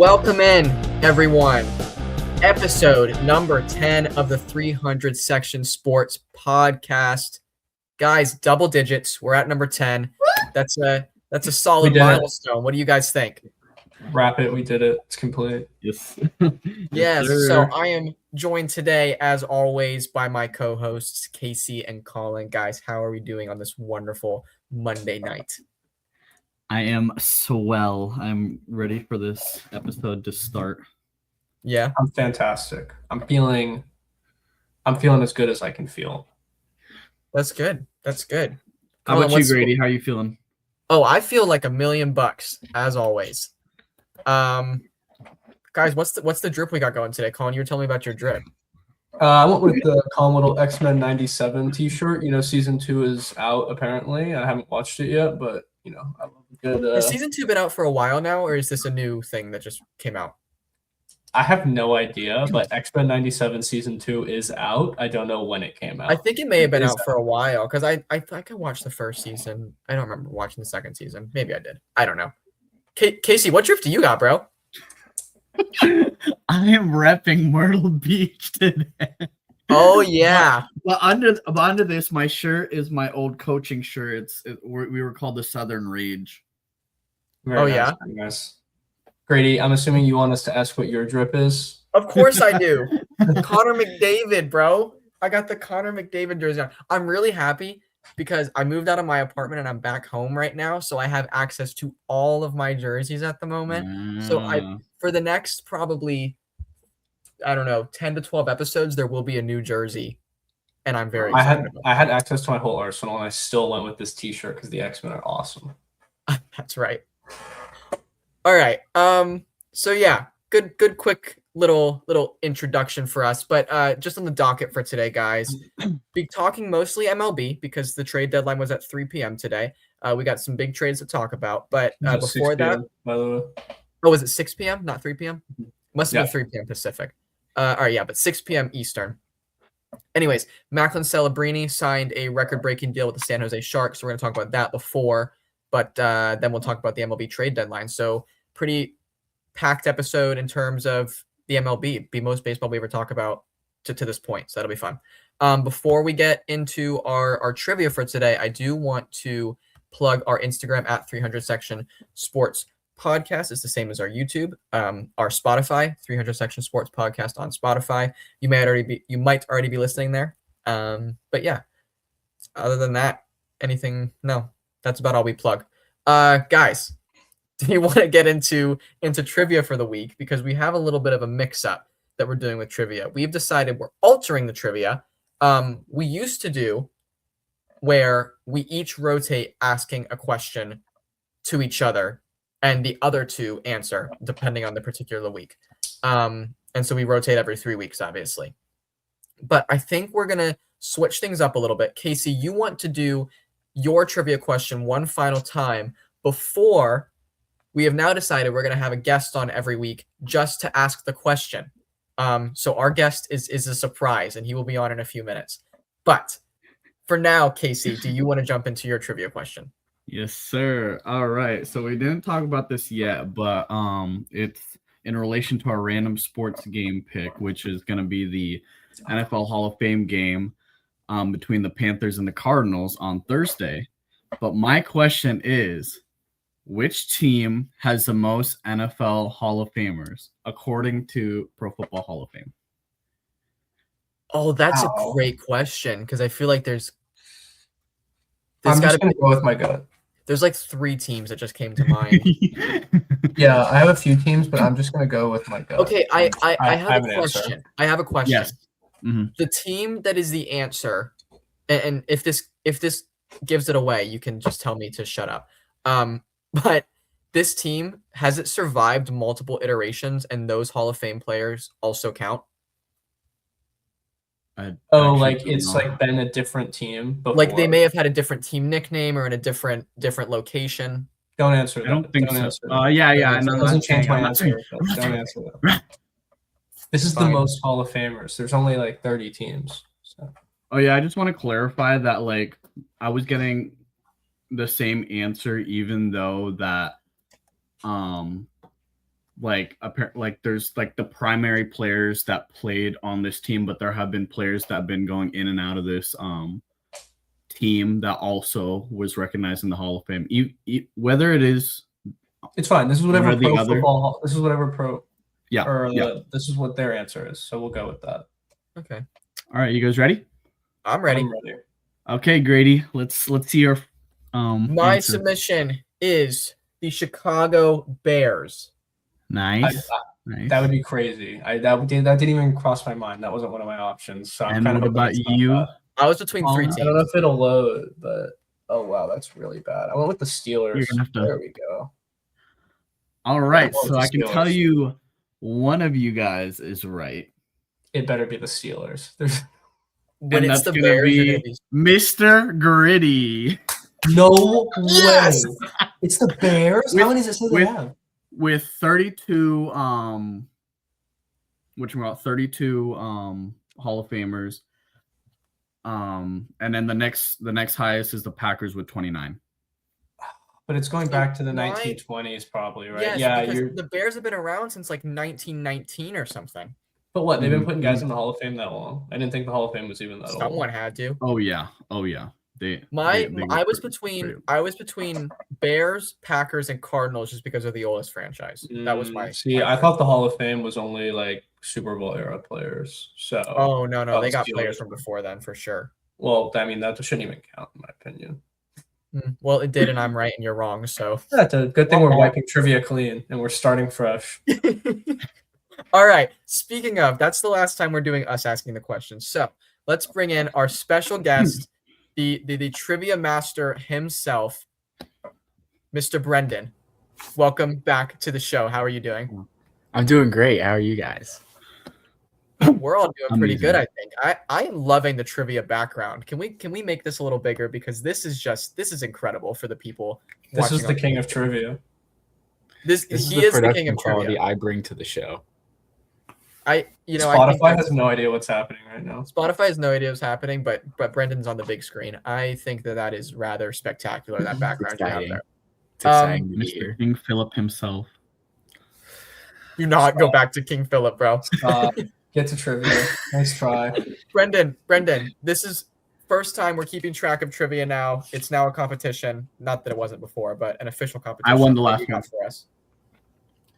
Welcome in, everyone. Episode number 10 of the 300 Section Sports Podcast. Guys, double digits. We're at number 10. That's a solid milestone. What do you guys think? Wrap it. We did it. It's complete. Yes. Yes. So I am joined today, as always, by my co-hosts, Casey and Colin. Guys, how are we doing on this wonderful Monday night? I am swell. I'm ready for this episode to start. Yeah. I'm fantastic. I'm feeling as good as I can feel. That's good. That's good. How Colin, about you, Grady? How are you feeling? Oh, I feel like $1,000,000, as always. Guys, what's the drip we got going today? Colin, you were telling me about your drip. I went with the Colin Little X-Men 97 t-shirt. Season 2 is out, apparently. I haven't watched it yet, but, I love a good... Has Season 2 been out for a while now, or is this a new thing that just came out? I have no idea, but X-Men 97 Season 2 is out. I don't know when it came out. I think it may have been out for a while, because I think I watched the first season. I don't remember watching the second season. Maybe I did. I don't know. Casey, what drip do you got, bro? I am repping Myrtle Beach today. Oh yeah. But under this, my shirt is my old coaching shirt. We were called the Southern Rage. Very nice, very nice. Grady, I'm assuming you want us to ask what your drip is. Of course I do. Connor McDavid, bro. I got the Connor McDavid jersey on. I'm really happy because I moved out of my apartment and I'm back home right now, so I have access to all of my jerseys at the moment. So for the next probably, I don't know, 10 to 12 episodes, there will be a new jersey, and I'm very excited. I had access to my whole arsenal, and I still went with this T-shirt because the X-Men are awesome. That's right. All right. So yeah, good, quick little introduction for us, but just on the docket for today, guys, be talking mostly MLB because the trade deadline was at 3 p.m. today. We got some big trades to talk about, but before that, by the way. Oh, was it 6 p.m., not 3 p.m.? Must have been 3 p.m. Pacific. All right, yeah, but 6 p.m. Eastern. Anyways, Macklin Celebrini signed a record-breaking deal with the San Jose Sharks. So we're going to talk about that before, but then we'll talk about the MLB trade deadline. So pretty packed episode in terms of the MLB, the most baseball we ever talk about to this point. So that'll be fun. Before we get into our trivia for today, I do want to plug our Instagram at 300 Section Sports Podcast. Is the same as our YouTube, our Spotify, 300 Section Sports Podcast on Spotify. You might already be listening there. But yeah, other than that, anything? No, that's about all we plug. Guys, do you want to get into trivia for the week? Because we have a little bit of a mix-up that we're doing with trivia. We've decided we're altering the trivia. We used to do where we each rotate asking a question to each other, and the other two answer depending on the particular week. And so we rotate every 3 weeks, obviously. But I think we're going to switch things up a little bit. Casey, you want to do your trivia question one final time before we have now decided we're going to have a guest on every week just to ask the question. So our guest is a surprise, and he will be on in a few minutes. But for now, Casey, do you want to jump into your trivia question? Yes, sir. All right. So we didn't talk about this yet, but it's in relation to our random sports game pick, which is going to be the NFL Hall of Fame game between the Panthers and the Cardinals on Thursday. But my question is, which team has the most NFL Hall of Famers according to Pro Football Hall of Fame? Oh, that's a great question because I feel like there's I'm just going to go with my gut. There's like 3 teams that just came to mind. Yeah, I have a few teams, but I'm just going to go with my gut. Okay, I have a question. Answer. I have a question. Yes. Mm-hmm. The team that is the answer, and if this gives it away, you can just tell me to shut up. But this team, has it survived multiple iterations, and those Hall of Fame players also count? It's been a different team before. Like they may have had a different team nickname or in a different location. Don't answer that. I don't think don't so. Yeah, I know. Doesn't change my answer. Don't answer that. This is the most Hall of Famers. There's only like 30 teams. So. Oh yeah, I just want to clarify that like I was getting the same answer even though that like there's like the primary players that played on this team, but there have been players that have been going in and out of this team that also was recognized in the Hall of Fame. Whether it is, it's fine. This is whatever the pro other. football. This is whatever pro. Yeah. Or yeah. This is what their answer is. So we'll go with that. Okay. All right, you guys ready? I'm ready. Okay, Grady. Let's see your My answer. submission is the Chicago Bears. Nice. Nice. That would be crazy. That didn't even cross my mind. That wasn't one of my options. So and what about you? I was between three teams. I don't know if it'll load, but oh wow, that's really bad. I went with the Steelers. You're gonna have to... There we go. All right, so I can tell you one of you guys is right. It better be the Steelers. When and it's that's the gonna Bears, be Mr. Gritty. No Yes! way. It's the Bears? How many does it say they have? With 32 32 Hall of Famers. And then the next highest is the Packers with 29. But it's going back to the 1920s probably, right? Yes, yeah, because the Bears have been around since like 1919 or something. But what, they've been putting guys in the Hall of Fame that long? I didn't think the Hall of Fame was even that old. Someone had to. Oh yeah. I was between Bears, Packers, and Cardinals just because of the oldest franchise. That was my. I thought the Hall of Fame was only like Super Bowl era players. So. Oh no, they got players from before then for sure. Well, I mean that shouldn't even count in my opinion. Well, it did, and I'm right, and you're wrong. So that's a good thing. We're wiping trivia clean, and we're starting fresh. All right. Speaking of, that's the last time we're doing us asking the questions. So let's bring in our special guest, the trivia master himself, Mr. Brendan. Welcome back to the show. How are you doing? I'm doing great. How are you guys? We're all doing pretty good, I think. I am loving the trivia background. Can we make this a little bigger, because this is incredible for the people. This is the king of trivia. This is the king of trivia I bring to the show. Spotify has no idea what's happening right now. Spotify has no idea what's happening, but Brendan's on the big screen. I think that is rather spectacular. That background you have there. It's exciting to be Mr. here. King Philip himself. Do not go back to King Philip, bro. Get to trivia. Nice try. Brendan, this is first time we're keeping track of trivia now. It's now a competition. Not that it wasn't before, but an official competition. I won the last one for us.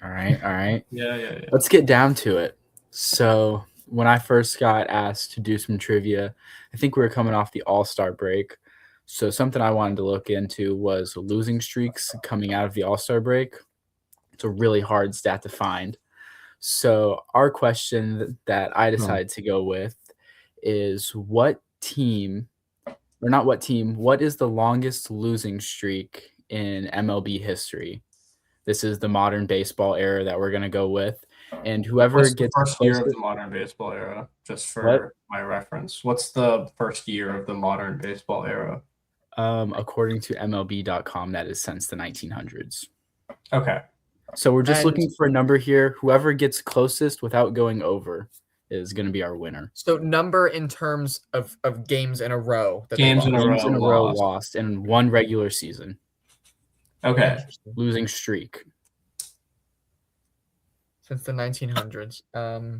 All right. Yeah. Let's get down to it. So when I first got asked to do some trivia, I think we were coming off the All-Star break. So something I wanted to look into was losing streaks coming out of the All-Star break. It's a really hard stat to find. So our question that I decided to go with is what is the longest losing streak in MLB history? This is the modern baseball era that we're going to go with. And whoever What's gets the first year of the modern baseball era, just for my reference? What's the first year of the modern baseball era? According to MLB.com, that is since the 1900s. Okay. So we're just looking for a number here. Whoever gets closest without going over is going to be our winner. So number in terms of games in a row. Games in a row lost in one regular season. Okay. Losing streak. Since the 1900s. And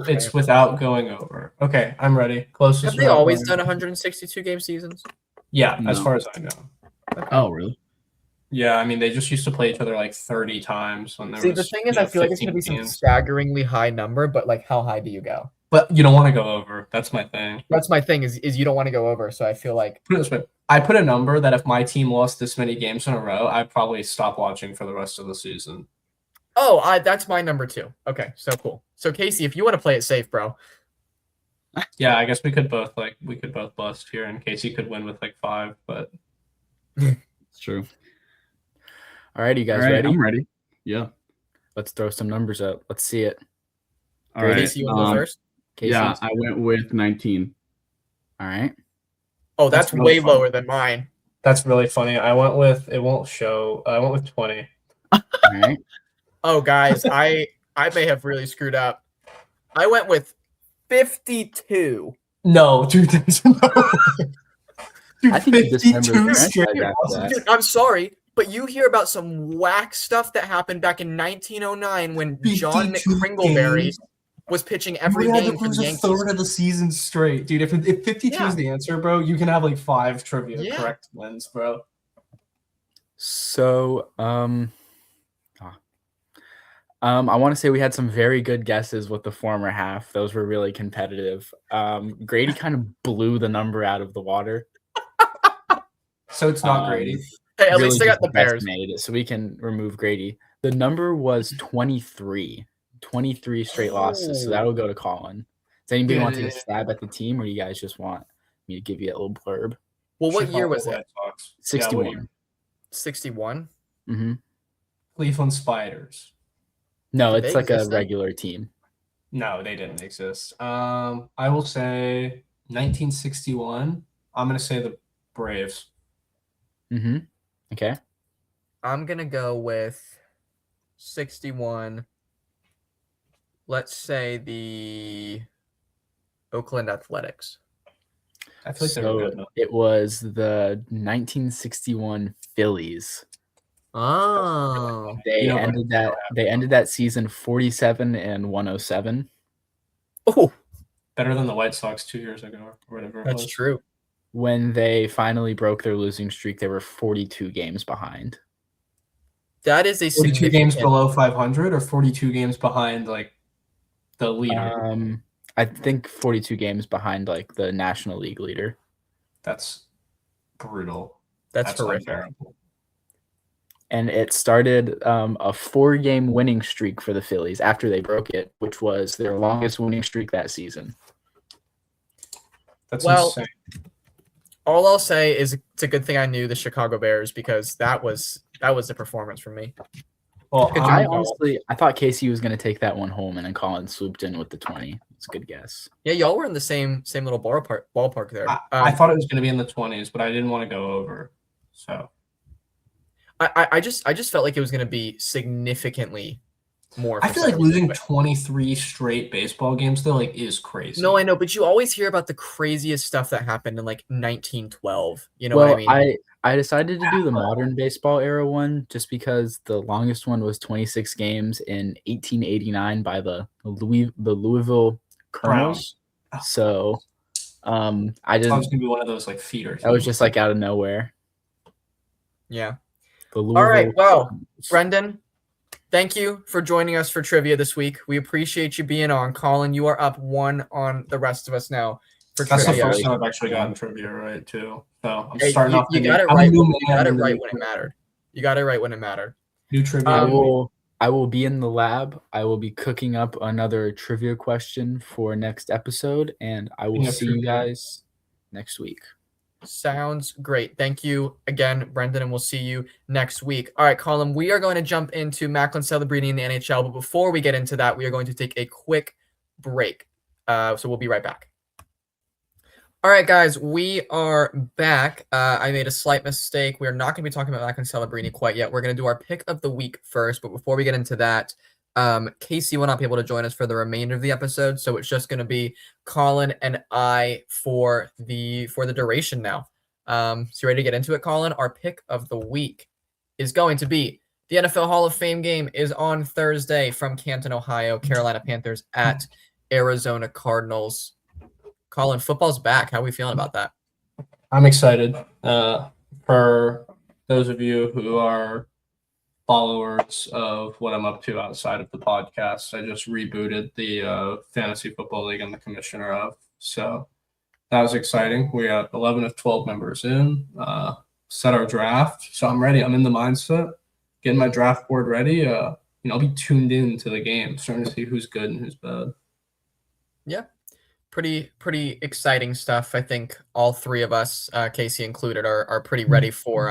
it's without going over. Okay, I'm ready. Closest. Have they always done 162 game seasons? Yeah, as far as I know. Okay. Oh, really? Yeah, I mean, they just used to play each other like 30 times when there was. See, the thing is, I feel like it's going to be some staggeringly high number, but like, how high do you go? But you don't want to go over. That's my thing. That's my thing is you don't want to go over. So I feel like. Put it this way. I put a number that if my team lost this many games in a row, I'd probably stop watching for the rest of the season. Oh, that's my number too. Okay, so cool. So Casey, if you want to play it safe, bro. Yeah, I guess we could both bust here, and Casey could win with like 5, but. It's true. All right, you guys ready? I'm ready. Yeah. Let's throw some numbers up. Let's see it. All right. Casey, you want to go first? Casey? Yeah, I went with 19. All right. Oh, that's really way lower than mine. That's really funny. I went with 20. All right. Oh, guys, I may have really screwed up. I went with 52. No, dude. I think 52 straight. I'm sorry. But you hear about some whack stuff that happened back in 1909 when John 52 McCringleberry games. was pitching every We had game to for lose the a Yankees. third of the season straight, dude. If 52 Yeah. is the answer, bro, you can have like 5 trivia Yeah. correct wins, bro. So, I want to say we had some very good guesses with the former half. Those were really competitive. Grady kind of blew the number out of the water. So it's not Grady. Hey, at Really least they got just the Bears. estimated it, so we can remove Grady. The number was 23. 23 straight losses, so Oh. that'll go to Colin. Does anybody want to take a Yeah. stab at the team, or you guys just want me to give you a little blurb? Well, what year Chicago was it? White Sox. 61. 61? Mm-hmm. Cleveland Spiders. No, Did it's they like a exist then? regular team. No, they didn't exist. I will say 1961. I'm gonna say the Braves. Mm-hmm. Okay. I'm going to go with 61. Let's say the Oakland Athletics. I feel like they're So good. Though. it was the 1961 Phillies. Oh. They You know, ended but- that. They ended that season 47-107. Oh, Better than the White Sox 2 years ago or whatever. It that's was. true. When they finally broke their losing streak, they were 42 games behind. That is a 42 games significant. below 500 or 42 games behind like the leader. I think 42 games behind like the National League leader. That's brutal. That's horrific. unbearable. And it started a 4-game winning streak for the Phillies after they broke it, which was their longest winning streak that season. That's Well, insane. All I'll say is it's a good thing I knew the Chicago Bears because that was a performance for me. Well, Could you I go? thought Casey was going to take that one home, and then Colin swooped in with the 20. It's a good guess. Yeah, y'all were in the same little ballpark there. I thought it was going to be in the 20s, but I didn't want to go over. So I just felt like it was going to be significantly more. I for feel like Saturday, losing but- 23 straight baseball games though like is crazy. No, I know, but you always hear about the craziest stuff that happened in like 1912. You know what I mean? I decided to do the modern baseball era one just because the longest one was 26 games in 1889 by the Louisville Colonels. Browns. So I It's didn't. going to be one of those like feeder. That was teams. just like out of nowhere. Yeah. The All right. Louisville Well, Colonels. Brendan, thank you for joining us for trivia this week. We appreciate you being on. Colin, you are up 1 on the rest of us now for That's the trivia. first time I've actually gotten trivia right too. So I'm Hey, starting off. you thinking, got it I'm a right. new You man got it in the right new when it trivia. mattered. You got it right when it mattered. New trivia. I will be in the lab. I will be cooking up another trivia question for next episode, and I will Speaking of see you trivia. guys next week. Sounds great. Thank you again, Brendan, and we'll see you next week. All right, Colin, we are going to jump into Macklin Celebrini in the NHL, but before we get into that, we are going to take a quick break. So we'll be right back. All right, guys, we are back. I made a slight mistake. We're not going to be talking about Macklin Celebrini quite yet. We're going to do our pick of the week first, but before we get into that, Casey will not be able to join us for the remainder of the episode, so it's just going to be Colin and I for the duration now. So you ready to get into it, Colin? Our pick of the week is going to be the NFL Hall of Fame game is on Thursday from Canton, Ohio. Carolina Panthers at Arizona Cardinals. Colin, football's back. How are we feeling about that? I'm excited. For those of you who are followers of what I'm up to outside of the podcast, I just rebooted the fantasy football league I'm the commissioner of. So that was exciting. We got 11 of 12 members in, set our draft. So I'm ready. I'm in the mindset, getting my draft board ready. I'll be tuned in to the game, starting to see who's good and who's bad. Yeah. Pretty exciting stuff. I think all three of us, Casey included, are pretty ready for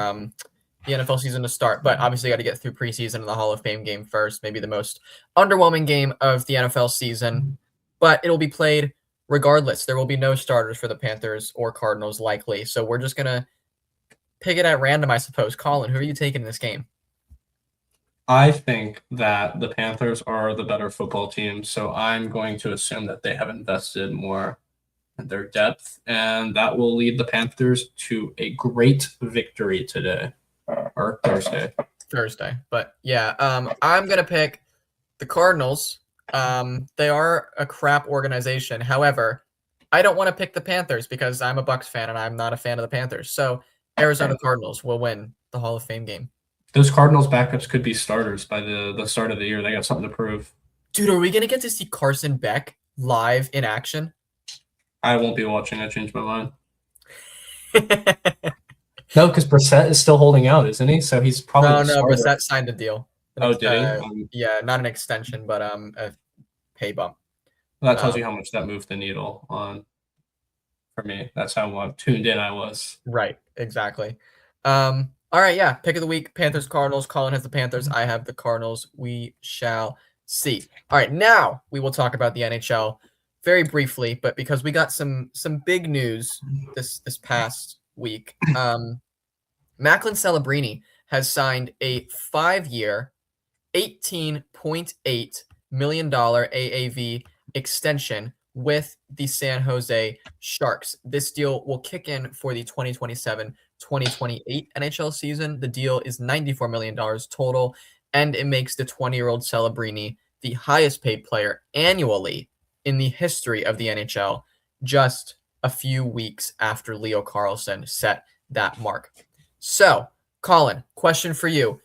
the NFL season to start. But obviously got to get through preseason and the Hall of Fame game first, maybe the most underwhelming game of the NFL season. But it'll be played regardless. There will be no starters for the Panthers or Cardinals likely. So we're just going to pick it at random, I suppose. Colin, who are you taking in this game? I think that the Panthers are the better football team, so I'm going to assume that they have invested more in their depth, and that will lead the Panthers to a great victory today. or Thursday. Thursday. But yeah, I'm gonna pick the Cardinals. They are a crap organization. However, I don't want to pick the Panthers because I'm a Bucks fan and I'm not a fan of the Panthers. So Arizona Cardinals will win the Hall of Fame game. Those Cardinals backups could be starters by the start of the year. They got something to prove. Dude, are we gonna get to see Carson Beck live in action? I won't be watching. I changed my mind. No, because Brissett is still holding out, isn't he? So he's probably No, Brissett signed a deal. Oh, did he? Yeah, not an extension, but a pay bump. Well, that tells you how much that moved the needle on for me. That's how tuned in I was. Right, exactly. All right, yeah. Pick of the week: Panthers, Cardinals. Colin has the Panthers. I have the Cardinals. We shall see. All right, now we will talk about the NHL very briefly, but because we got some big news this past week. Macklin Celebrini has signed a 5-year, $18.8 million AAV extension with the San Jose Sharks. This deal will kick in for the 2027-2028 NHL season. The deal is $94 million total, and it makes the 20-year-old Celebrini the highest paid player annually in the history of the NHL, just a few weeks after Leo Carlsson set that mark. So, Colin, question for you.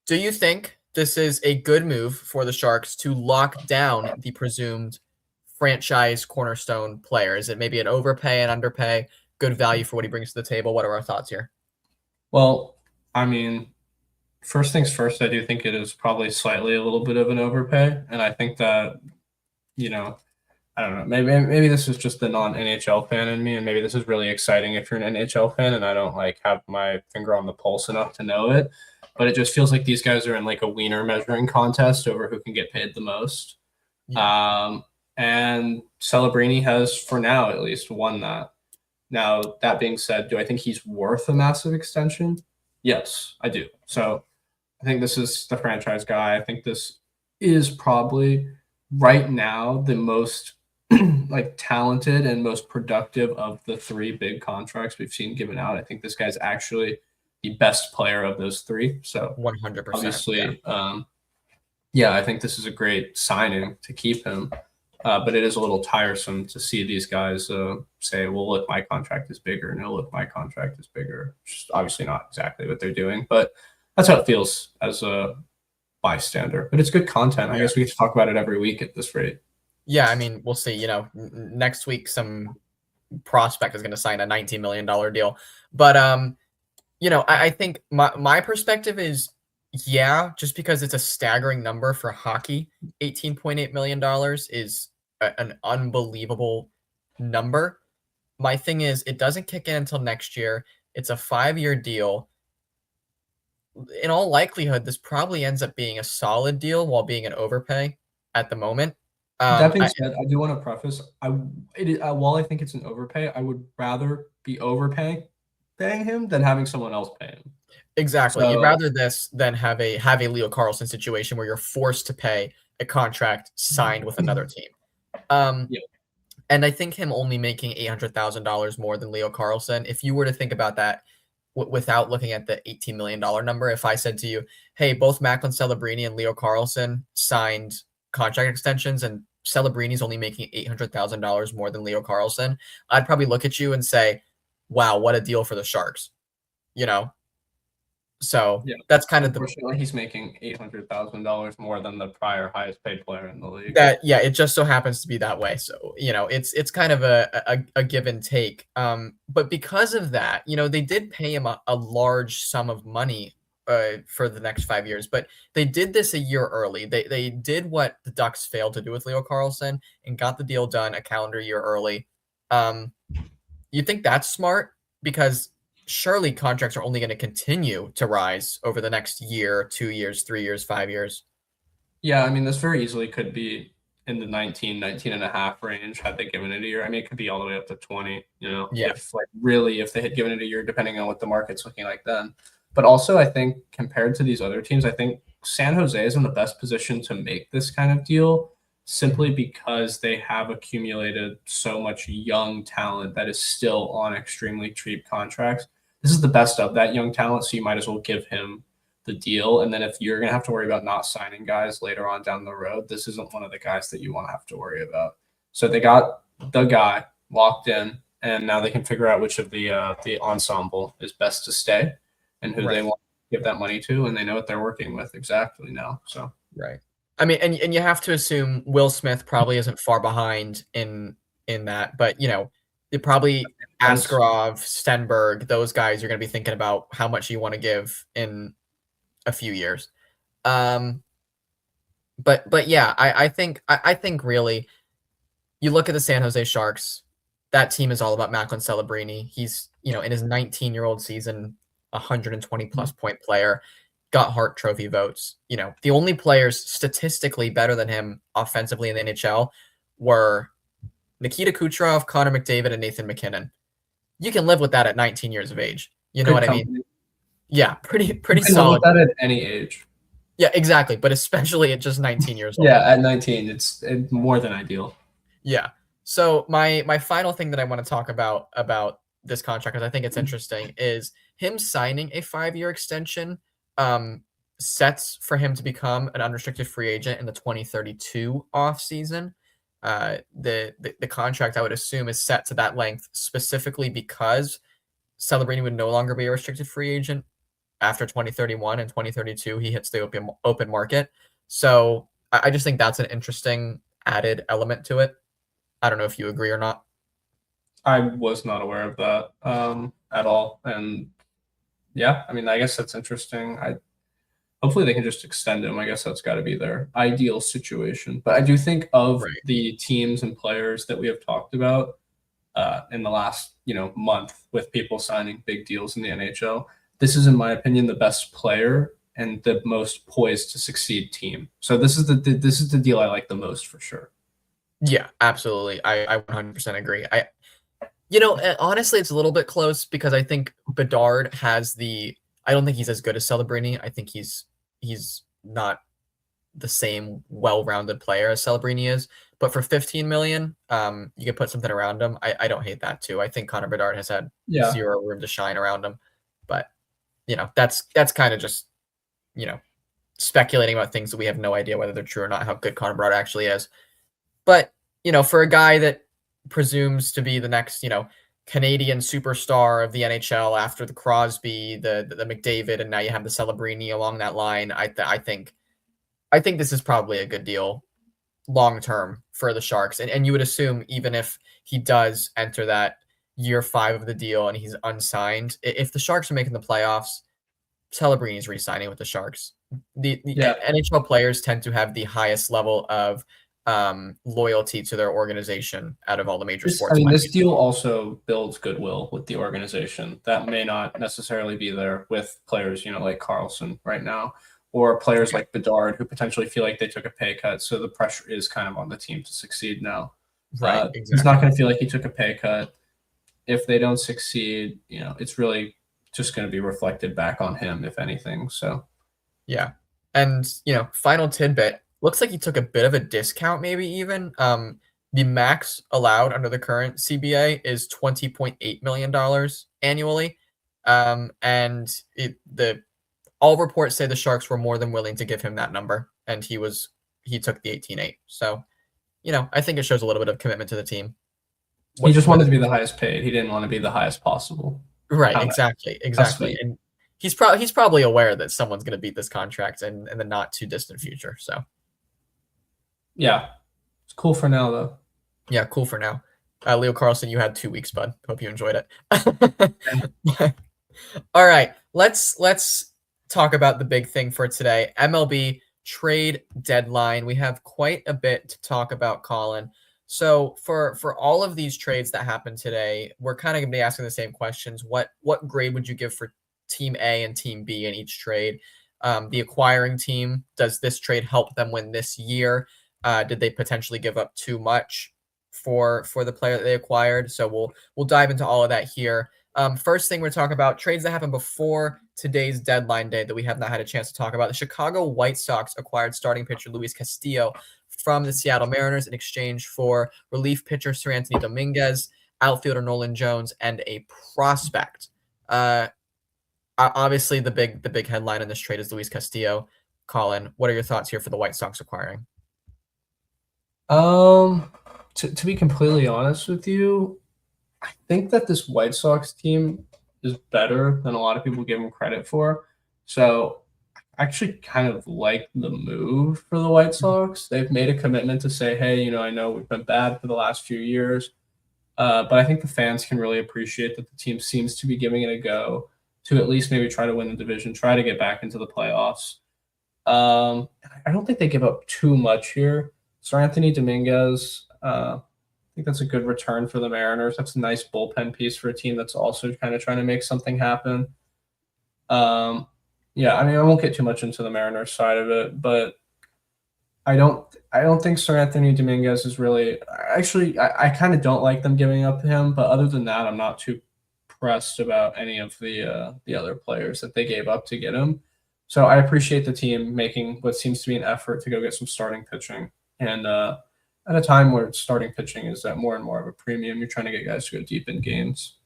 Do you think this is a good move for the Sharks to lock down the presumed franchise cornerstone player? Is it maybe an overpay and underpay, good value for what he brings to the table? What are our thoughts here? Well, I mean, first things first, I do think it is probably slightly a little bit of an overpay. And I think that, I don't know, maybe this is just the non-NHL fan in me, and maybe this is really exciting if you're an NHL fan and I don't have my finger on the pulse enough to know it. But it just feels like these guys are in a wiener measuring contest over who can get paid the most. Yeah. And Celebrini has, for now at least, won that. Now, that being said, do I think he's worth a massive extension? Yes, I do. So I think this is the franchise guy. I think this is probably right now the most talented and most productive of the 3 big contracts we've seen given out. I think this guy's actually the best player of those 3. So 100%. Obviously, I think this is a great signing to keep him. But it is a little tiresome to see these guys say, well, look, my contract is bigger. No, look, my contract is bigger. Just obviously not exactly what they're doing, but that's how it feels as a bystander. But it's good content. I guess we get to talk about it every week at this rate. Yeah, I mean, we'll see. Next week, some prospect is going to sign a $19 million deal. But, I think my perspective is, just because it's a staggering number for hockey, $18.8 million is an unbelievable number. My thing is, it doesn't kick in until next year. It's a 5-year deal. In all likelihood, this probably ends up being a solid deal while being an overpay at the moment. That being said, I do want to preface, while I think it's an overpay, I would rather be paying him than having someone else pay him. Exactly. You'd rather this than have a Leo Carlsson situation where you're forced to pay a contract signed with another team. And I think him only making $800,000 more than Leo Carlsson, if you were to think about that without looking at the $18 million number, if I said to you, hey, both Macklin Celebrini and Leo Carlsson signed contract extensions and Celebrini's only making $800,000 more than Leo Carlsson, I'd probably look at you and say, wow, what a deal for the Sharks, So that's kind of he's making $800,000 more than the prior highest paid player in the league. It just so happens to be that way. So it's kind of a give and take. But because of that, they did pay him a large sum of money for the next 5 years. But they did this a year early. They did what the Ducks failed to do with Leo Carlsson and got the deal done a calendar year early. You think that's smart? Because surely contracts are only going to continue to rise over the next year, 2 years, 3 years, 5 years. Yeah, I mean, this very easily could be in the 19 and a half range had they given it a year. I mean, it could be all the way up to 20, if they had given it a year, depending on what the market's looking like then. But also, I think compared to these other teams, I think San Jose is in the best position to make this kind of deal simply because they have accumulated so much young talent that is still on extremely cheap contracts. this is the best of that young talent, so you might as well give him the deal. And then if you're going to have to worry about not signing guys later on down the road, this isn't one of the guys that you want to have to worry about. So they got the guy locked in, and now they can figure out which of the ensemble is best to stay and who they want to give that money to, and they know what they're working with exactly now. So right. I mean, and you have to assume Will Smith probably isn't far behind in that, but it probably Askarov, Stenberg, those guys are going to be thinking about how much you want to give in a few years. But yeah, I think really, you look at the San Jose Sharks. That team is all about Macklin Celebrini. He's in his 19-year-old season, 120 plus point player, got Hart Trophy votes. The only players statistically better than him offensively in the NHL were Nikita Kucherov, Connor McDavid, and Nathan McKinnon. You can live with that at 19 years of age. You know what I mean? Yeah, pretty you can solid. Live with that at any age. Yeah, exactly. But especially at just 19 years old. Yeah, at 19, it's more than ideal. Yeah. So my final thing that I want to talk about this contract, because I think it's interesting, is him signing a 5-year extension sets for him to become an unrestricted free agent in the 2032 offseason. The contract, I would assume, is set to that length specifically because Celebrini would no longer be a restricted free agent after 2031, and 2032 he hits the open market. So I just think that's an interesting added element to it. I don't know if you agree or not. I was not aware of that at all, and yeah, I mean, I guess that's interesting. Hopefully they can just extend him. I guess that's got to be their ideal situation. But I do think of the teams and players that we have talked about in the last month with people signing big deals in the NHL. This is, in my opinion, the best player and the most poised to succeed team. So this is the deal I like the most for sure. Yeah, absolutely. I 100% agree. Honestly, it's a little bit close because I think Bedard has I don't think he's as good as Celebrini. I think he's not the same well-rounded player as Celebrini is. But for $15 million, you can put something around him. I don't hate that too. I think Connor Bedard has had zero room to shine around him. But that's kind of just speculating about things that we have no idea whether they're true or not, how good Connor Bedard actually is. But for a guy that presumes to be the next Canadian superstar of the NHL after the Crosby, the McDavid, and now you have the Celebrini along that line, I think this is probably a good deal long term for the Sharks. And you would assume even if he does enter that year 5 of the deal and he's unsigned, if the Sharks are making the playoffs, Celebrini's re-signing with the Sharks. The NHL players tend to have the highest level of loyalty to their organization out of all the major sports. This deal also builds goodwill with the organization that may not necessarily be there with players, like Carlson right now, or players like Bedard who potentially feel like they took a pay cut. So the pressure is kind of on the team to succeed now. Right. Exactly. He's not going to feel like he took a pay cut. If they don't succeed, it's really just going to be reflected back on him, if anything. So, yeah. And, final tidbit, looks like he took a bit of a discount, maybe even. The max allowed under the current CBA is $20.8 million annually. And all reports say the Sharks were more than willing to give him that number, and he took the 18.8. So, I think it shows a little bit of commitment to the team. He just wanted to be the highest paid. He didn't want to be the highest possible. Right, exactly. And he's probably aware that someone's going to beat this contract in the not too distant future. So, yeah, it's cool for now, though. Yeah, cool for now. Leo Carlson, you had 2 weeks, bud. Hope you enjoyed it. All right, let's talk about the big thing for today. MLB trade deadline. We have quite a bit to talk about, Colin. So for all of these trades that happened today, we're kind of going to be asking the same questions. What grade would you give for Team A and Team B in each trade? The acquiring team, does this trade help them win this year? Did they potentially give up too much for the player that they acquired? So we'll dive into all of that here. First thing we're talking about, trades that happened before today's deadline day that we have not had a chance to talk about. The Chicago White Sox acquired starting pitcher Luis Castillo from the Seattle Mariners in exchange for relief pitcher Seranthony Dominguez, outfielder Nolan Jones, and a prospect Obviously, the big headline in this trade is Luis Castillo. Colin, what are your thoughts here for the White Sox acquiring? To be completely honest with you, I think that this White Sox team is better than a lot of people give them credit for. So I actually kind of like the move for the White Sox. They've made a commitment to say, hey, I know we've been bad for the last few years, but I think the fans can really appreciate that the team seems to be giving it a go to at least maybe try to win the division, try to get back into the playoffs. I don't think they give up too much here. So Anthony Dominguez, I think that's a good return for the Mariners. That's a nice bullpen piece for a team that's also kind of trying to make something happen. Yeah, I mean, I won't get too much into the Mariners side of it, but I don't think Sir Anthony Dominguez is really actually. I kind of don't like them giving up him, but other than that, I'm not too pressed about any of the other players that they gave up to get him. So I appreciate the team making what seems to be an effort to go get some starting pitching, and at a time where starting pitching is at more and more of a premium, you're trying to get guys to go deep in games.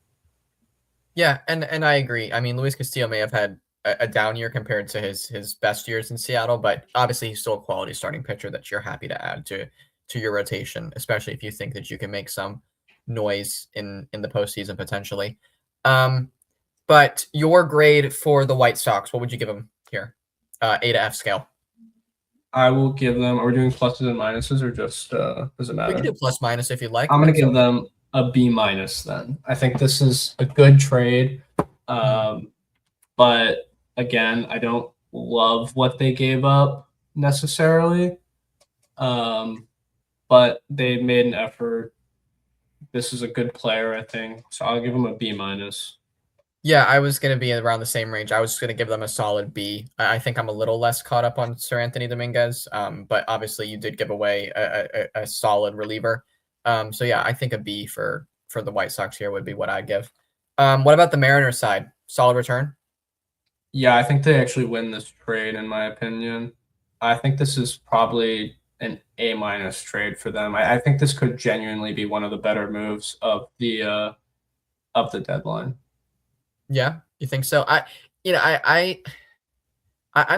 Yeah, and I agree. I mean, Luis Castillo may have had a down year compared to his best years in Seattle, but obviously he's still a quality starting pitcher that you're happy to add to your rotation, especially if you think that you can make some noise in the postseason potentially. But your grade for the White Sox, what would you give them here? A to F scale. I will give them. Are we doing pluses and minuses, or just does it matter? We can do plus minus if you'd like. I'm going to give them a B minus then. I think this is a good trade. But again, I don't love what they gave up necessarily. But they made an effort. This is a good player, I think. So I'll give them a B minus. Yeah, I was going to be around the same range. I was going to give them a solid B. I think I'm a little less caught up on Sir Anthony Dominguez, but obviously you did give away a solid reliever. So yeah, I think a B for the White Sox here would be what I'd give. What about the Mariners side? Solid return? Yeah, I think they actually win this trade, in my opinion. I think this is probably an A minus trade for them. I think this could genuinely be one of the better moves of the deadline. Yeah, you think so? I'm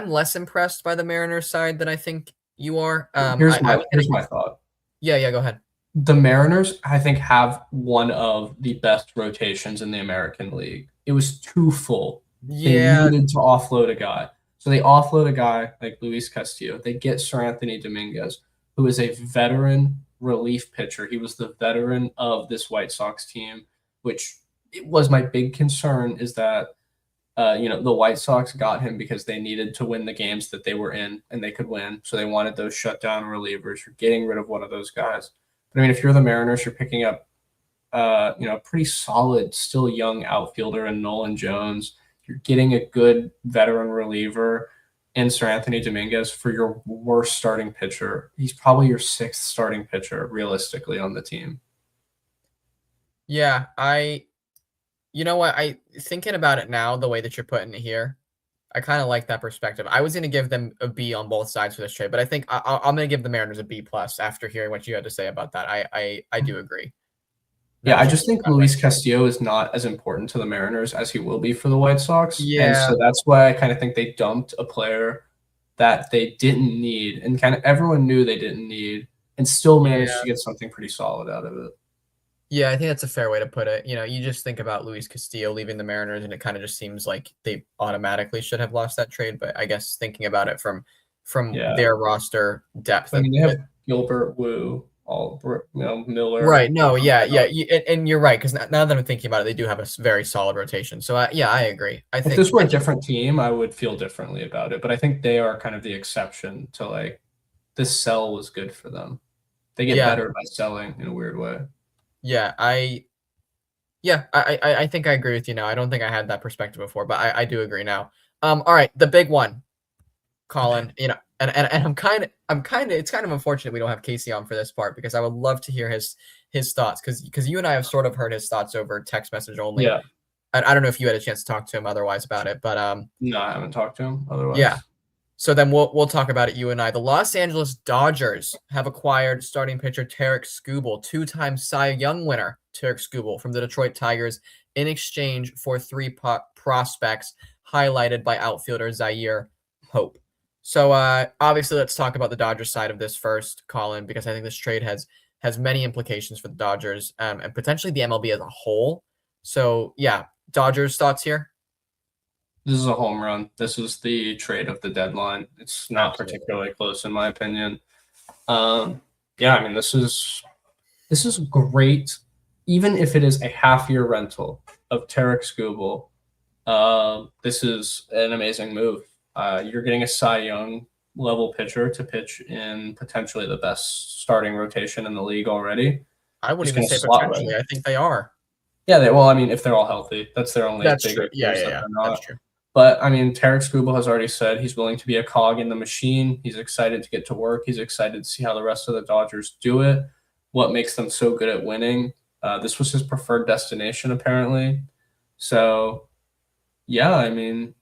less impressed by the Mariners side than I think you are. Here's my thought. Yeah, go ahead. The Mariners, I think, have one of the best rotations in the American League. It was too full. Yeah. They needed to offload a guy. So they offload a guy like Luis Castillo. They get Sir Anthony Dominguez, who is a veteran relief pitcher. He was the veteran of this White Sox team, which it was my big concern is that, the White Sox got him because they needed to win the games that they were in and they could win. So they wanted those shutdown relievers. You're getting rid of one of those guys. But I mean, if you're the Mariners, you're picking up, pretty solid, still young outfielder in Nolan Jones. You're getting a good veteran reliever in Sir Anthony Dominguez for your worst starting pitcher. He's probably your sixth starting pitcher, realistically, on the team. Yeah, you know what? Thinking about it now, the way that you're putting it here, I kind of like that perspective. I was going to give them a B on both sides for this trade, but I think I'm going to give the Mariners a B plus after hearing what you had to say about that. I do agree. Yeah, I just think Luis Castillo is not as important to the Mariners as he will be for the White Sox. Yeah. And so that's why I kind of think they dumped a player that they didn't need and kind of everyone knew they didn't need and still managed to get something pretty solid out of it. Yeah, I think that's a fair way to put it. You just think about Luis Castillo leaving the Mariners, and it kind of just seems like they automatically should have lost that trade. But I guess thinking about it from their roster depth, I mean, they have Gilbert, Wu, Miller. Right. No. Yeah. And you're right because now that I'm thinking about it, they do have a very solid rotation. So I agree. I think if this were a different team, I would feel differently about it. But I think they are kind of the exception to like this sell was good for them. They get better by selling in a weird way. Yeah, I think I agree with you now. I don't think I had that perspective before, but I do agree now. All right, the big one, Colin. And I'm kind of it's kind of unfortunate we don't have Casey on for this part because I would love to hear his thoughts because you and I have sort of heard his thoughts over text message only. Yeah. I don't know if you had a chance to talk to him otherwise about it, but no, I haven't talked to him otherwise. Yeah. So then we'll talk about it, you and I. The Los Angeles Dodgers have acquired starting pitcher Tarek Skubal, 2-time Cy Young winner, Tarek Skubal from the Detroit Tigers in exchange for 3 prospects highlighted by outfielder Zaire Hope. So obviously, let's talk about the Dodgers side of this first, Colin, because I think this trade has many implications for the Dodgers and potentially the MLB as a whole. So yeah, Dodgers thoughts here? This is a home run. This is the trade of the deadline. It's not particularly close in my opinion. Yeah, I mean this is great, even if it is a half-year rental of Tarek Skubal. This is an amazing move. You're getting a Cy Young level pitcher to pitch in potentially the best starting rotation in the league already. I wouldn't He's even say gonna slot potentially. right. I think they are. Yeah, well, I mean, if they're all healthy, that's their only That's big true. Yeah, excuse that yeah, they're not. that's true. But I mean, Tarek Skubal has already said he's willing to be a cog in the machine. He's excited to get to work. He's excited to see how the rest of the Dodgers do it. What makes them so good at winning? This was his preferred destination, apparently. So, yeah, I mean,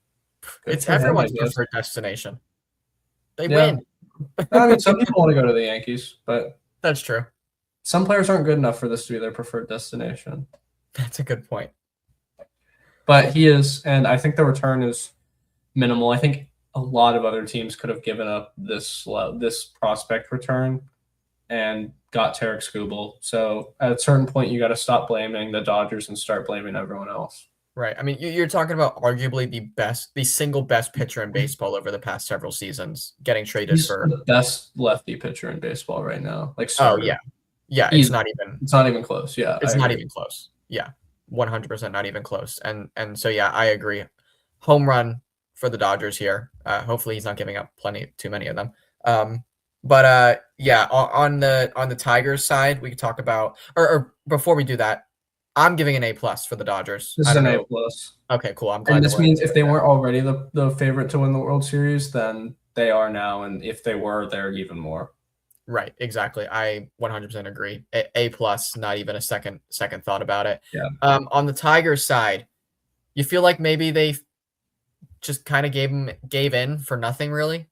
It's everyone's preferred destination. They win. I mean, some people want to go to the Yankees, but that's true. Some players aren't good enough for this to be their preferred destination. That's a good point. But he is, and I think the return is minimal. I think a lot of other teams could have given up this prospect return and got Tarek Skubal. So at a certain point, you got to stop blaming the Dodgers and start blaming everyone else. Right. I mean, you're talking about arguably the single best pitcher in baseball over the past several seasons getting traded He's for the best lefty pitcher in baseball right now. Like, starter. Oh yeah, yeah. It's not even close. Yeah, it's not even close. Yeah, 100% not even close. And so yeah, I agree. Home run for the Dodgers here. Hopefully he's not giving up too many of them. But yeah, on the Tigers side, we could talk about or before we do that, I'm giving an A+ for the Dodgers. This is an A+. Okay, cool. I'm glad. And this means if they weren't already the favorite to win the World Series, then they are now, and if they were, they're even more. Right, exactly. I 100% agree. A+, not even a second thought about it. Yeah. On the Tigers side, you feel like maybe they just kind of gave in for nothing, really?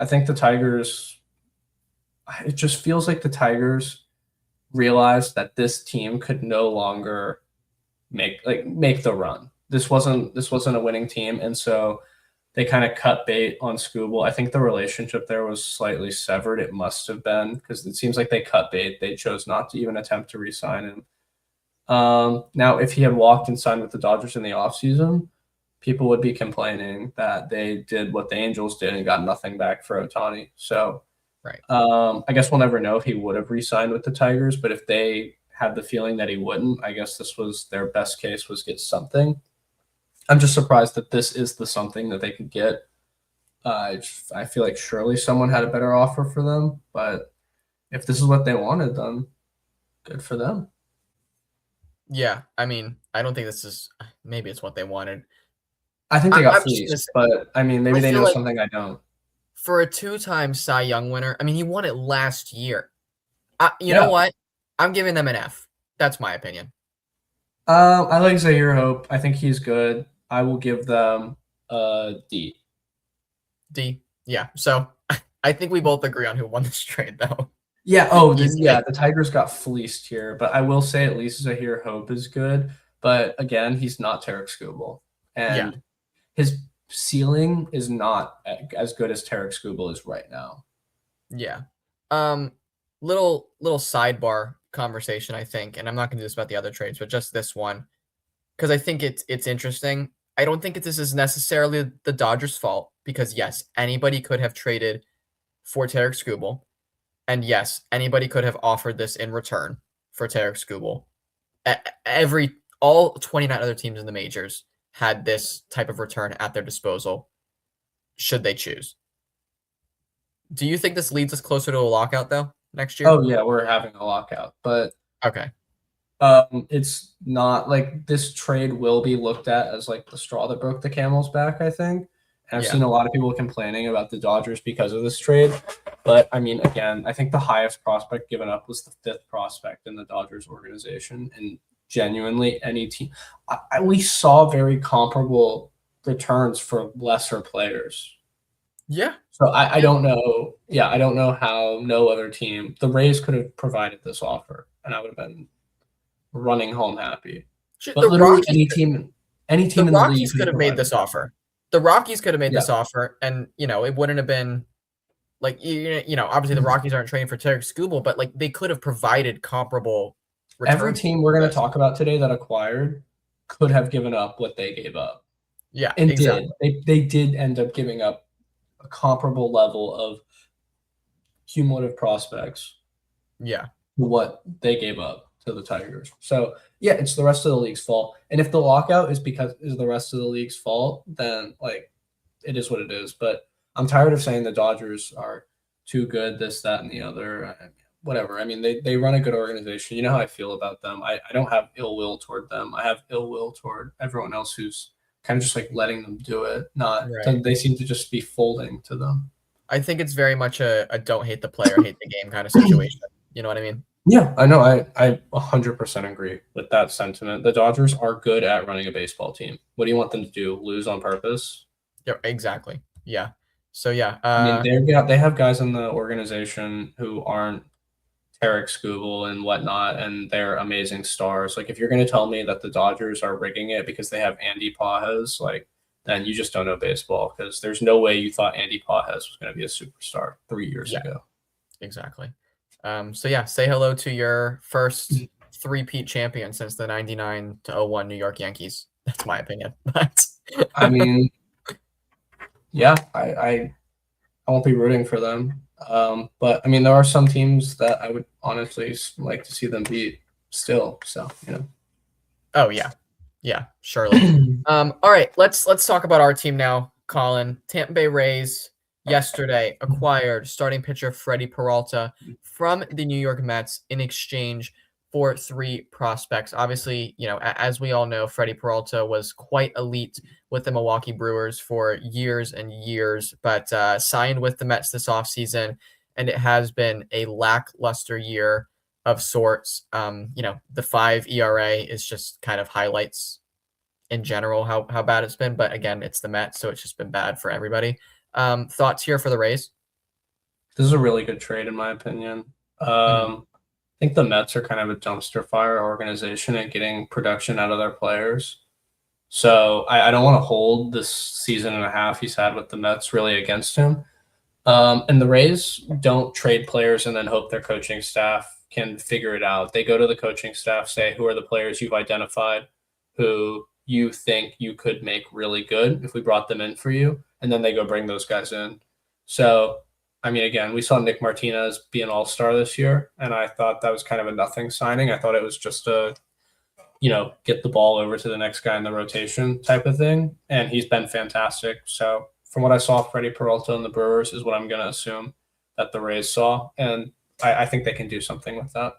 I think the Tigers. It just feels like the Tigers realized that this team could no longer make the run. This wasn't a winning team, and so they kind of cut bait on Skubal. I think the relationship there was slightly severed. It must have been, because it seems like they cut bait. They chose not to even attempt to re-sign him. Now, if he had walked and signed with the Dodgers in the offseason, people would be complaining that they did what the Angels did and got nothing back for Ohtani. So, right. I guess we'll never know if he would have re-signed with the Tigers, but if they had the feeling that he wouldn't, I guess this was their best case, was get something. I'm just surprised that this is the something that they could get. I feel like surely someone had a better offer for them, but if this is what they wanted, then good for them. Yeah, I mean, I don't think this is. Maybe it's what they wanted. I think they got fleeced, but I mean, maybe they know something I don't. For a 2-time Cy Young winner, I mean, he won it last year. You know what? I'm giving them an F. That's my opinion. I like Zaire Hope. I think he's good. I will give them a D. D. Yeah. So I think we both agree on who won this trade, though. Yeah. Oh, the Tigers got fleeced here, but I will say at least Zaire Hope is good. But again, he's not Tarek Skubal, and his ceiling is not as good as Tarek Skubal is right now. Yeah. Little sidebar conversation, I think, and I'm not going to do this about the other trades, but just this one, because I think it's interesting. I don't think this is necessarily the Dodgers' fault, because yes, anybody could have traded for Tarek Skubal, and yes, anybody could have offered this in return for Tarek Skubal. All 29 other teams in the majors had this type of return at their disposal, should they choose. Do you think this leads us closer to a lockout, though, next year? Oh, yeah, we're having a lockout, but okay. It's not like this trade will be looked at as like the straw that broke the camel's back, I think. And I've seen a lot of people complaining about the Dodgers because of this trade. But I mean, again, I think the highest prospect given up was the 5th prospect in the Dodgers organization. And genuinely, any team, we saw very comparable returns for lesser players. Yeah. So I don't know. Yeah, I don't know how no other team, the Rays could have provided this offer, and I would have been running home happy. Shit, But the literally Rockies, any team the in the league Rockies could could have made this offer. The Rockies could have made this offer, and it wouldn't have been like obviously the Rockies aren't trading for Tarek Skubal, but like they could have provided comparable returns. Every team we're going to talk about today that acquired could have given up what they gave up. Yeah, and exactly. they did end up giving up a comparable level of cumulative prospects. Yeah, to what they gave up to the Tigers. So yeah, it's the rest of the league's fault. And if the lockout is the rest of the league's fault, then like it is what it is. But I'm tired of saying the Dodgers are too good, this, that, and the other. Whatever. I mean, they run a good organization. You know how I feel about them. I don't have ill will toward them. I have ill will toward everyone else who's kind of just like letting them do it. They seem to just be folding to them. I think it's very much a don't hate the player, hate the game kind of situation. You know what I mean? Yeah, I know. I 100% agree with that sentiment. The Dodgers are good at running a baseball team. What do you want them to do? Lose on purpose? Yeah, exactly. Yeah. So yeah, I mean, they have guys in the organization who aren't Tarek Skubal and whatnot, and they're amazing stars. Like, if you're going to tell me that the Dodgers are rigging it because they have Andy Pajes, like, then you just don't know baseball, because there's no way you thought Andy Pajes was going to be a superstar 3 years ago. Exactly. So yeah, say hello to your first three-peat champion since the 99-01 New York Yankees. That's my opinion. But I mean, yeah, I won't be rooting for them. But I mean, there are some teams that I would honestly like to see them beat still. So, Oh yeah. Yeah, surely. All right, let's talk about our team now, Colin. Tampa Bay Rays yesterday acquired starting pitcher Freddie Peralta from the New York Mets in exchange for 3 prospects. Obviously, as we all know, Freddie Peralta was quite elite with the Milwaukee Brewers for years and years, but signed with the Mets this offseason, and it has been a lackluster year of sorts. The 5 ERA is just kind of highlights in general how bad it's been, but again, it's the Mets, so it's just been bad for everybody. Thoughts here for the Rays? This is a really good trade, in my opinion. I think the Mets are kind of a dumpster fire organization at getting production out of their players. So I don't want to hold this season and a half he's had with the Mets really against him. And the Rays don't trade players and then hope their coaching staff can figure it out. They go to the coaching staff, say, who are the players you've identified who you think you could make really good if we brought them in for you, and then they go bring those guys in. So, I mean, again, we saw Nick Martinez be an all-star this year, and I thought that was kind of a nothing signing. I thought it was just a, get the ball over to the next guy in the rotation type of thing, and he's been fantastic. So from what I saw, Freddie Peralta and the Brewers is what I'm going to assume that the Rays saw, and I think they can do something with that.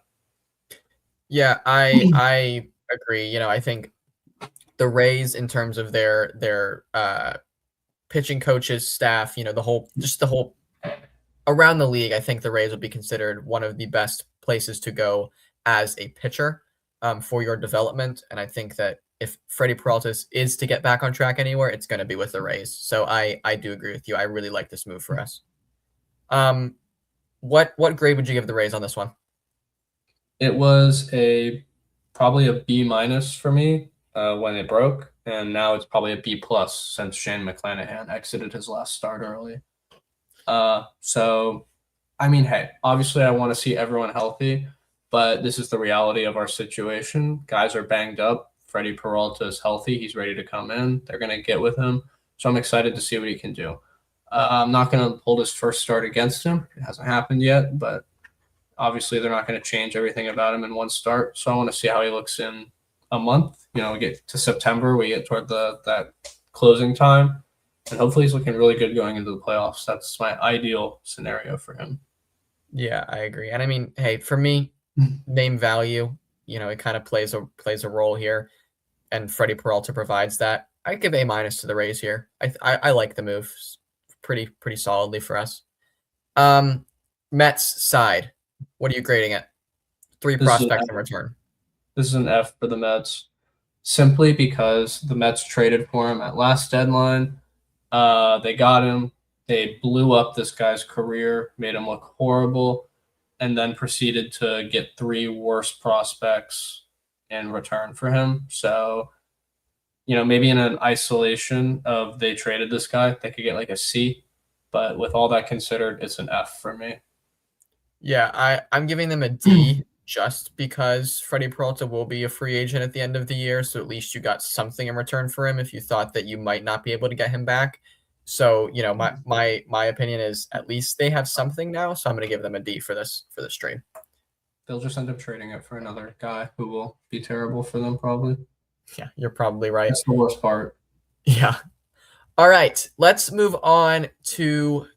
Yeah, I agree. I think the Rays, in terms of their pitching coaches, staff, the whole around the league, I think the Rays would be considered one of the best places to go as a pitcher for your development. And I think that if Freddie Peralta is to get back on track anywhere, it's going to be with the Rays. So I do agree with you. I really like this move for us. What grade would you give the Rays on this one? It was probably a B- for me when it broke, and now it's probably a B+ since Shane McClanahan exited his last start early. So, I mean, hey, obviously I want to see everyone healthy, but this is the reality of our situation. Guys are banged up. Freddie Peralta is healthy. He's ready to come in. They're going to get with him. So I'm excited to see what he can do. I'm not going to hold his first start against him. It hasn't happened yet, but obviously they're not going to change everything about him in one start. So I want to see how he looks in a month. We get to September. We get toward that closing time. And hopefully he's looking really good going into the playoffs. That's my ideal scenario for him. Yeah, I agree. And I mean, hey, for me, name value, it kind of plays a role here. And Freddie Peralta provides that. I give A- to the Rays here. I like the move pretty solidly for us. Mets side, what are you grading it? 3 prospects in return. This is an F for the Mets, simply because the Mets traded for him at last deadline. They got him. They blew up this guy's career, made him look horrible, and then proceeded to get 3 worse prospects in return for him. So, maybe in an isolation of they traded this guy, they could get like a C. But with all that considered, it's an F for me. Yeah, I'm giving them a D just because Freddie Peralta will be a free agent at the end of the year, so at least you got something in return for him if you thought that you might not be able to get him back. So, my opinion is at least they have something now, so I'm going to give them a D for this trade. They'll just end up trading it for another guy who will be terrible for them probably. Yeah, you're probably right. That's the worst part. Yeah. All right, let's move on to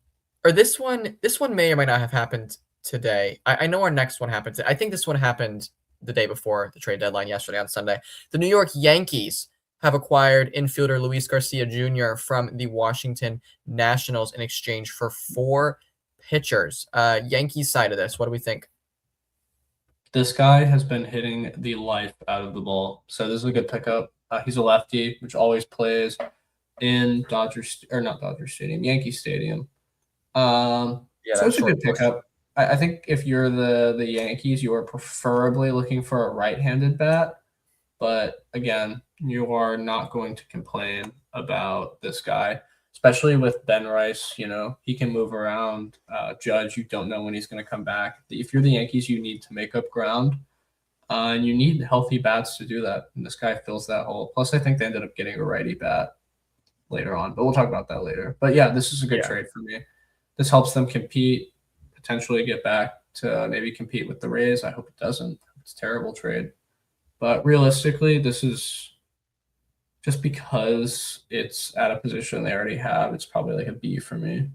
this one may or may not have happened today. I know our next one happened. I think this one happened the day before the trade deadline yesterday on Sunday. The New York Yankees have acquired infielder Luis Garcia Jr. from the Washington Nationals in exchange for 4 pitchers. Yankees side of this, what do we think? This guy has been hitting the life out of the ball. So this is a good pickup. He's a lefty, which always plays in Yankee Stadium. So it's a good pickup. I think if you're the Yankees, you are preferably looking for a right-handed bat. But again, you are not going to complain about this guy, especially with Ben Rice. He can move around. Judge, you don't know when he's going to come back. If you're the Yankees, you need to make up ground. And you need healthy bats to do that. And this guy fills that hole. Plus, I think they ended up getting a righty bat later on. But we'll talk about that later. But yeah, this is a good trade for me. This helps them compete, potentially get back to maybe compete with the Rays. I hope it doesn't. It's a terrible trade. But realistically, this is just because it's at a position they already have. It's probably like a B for me.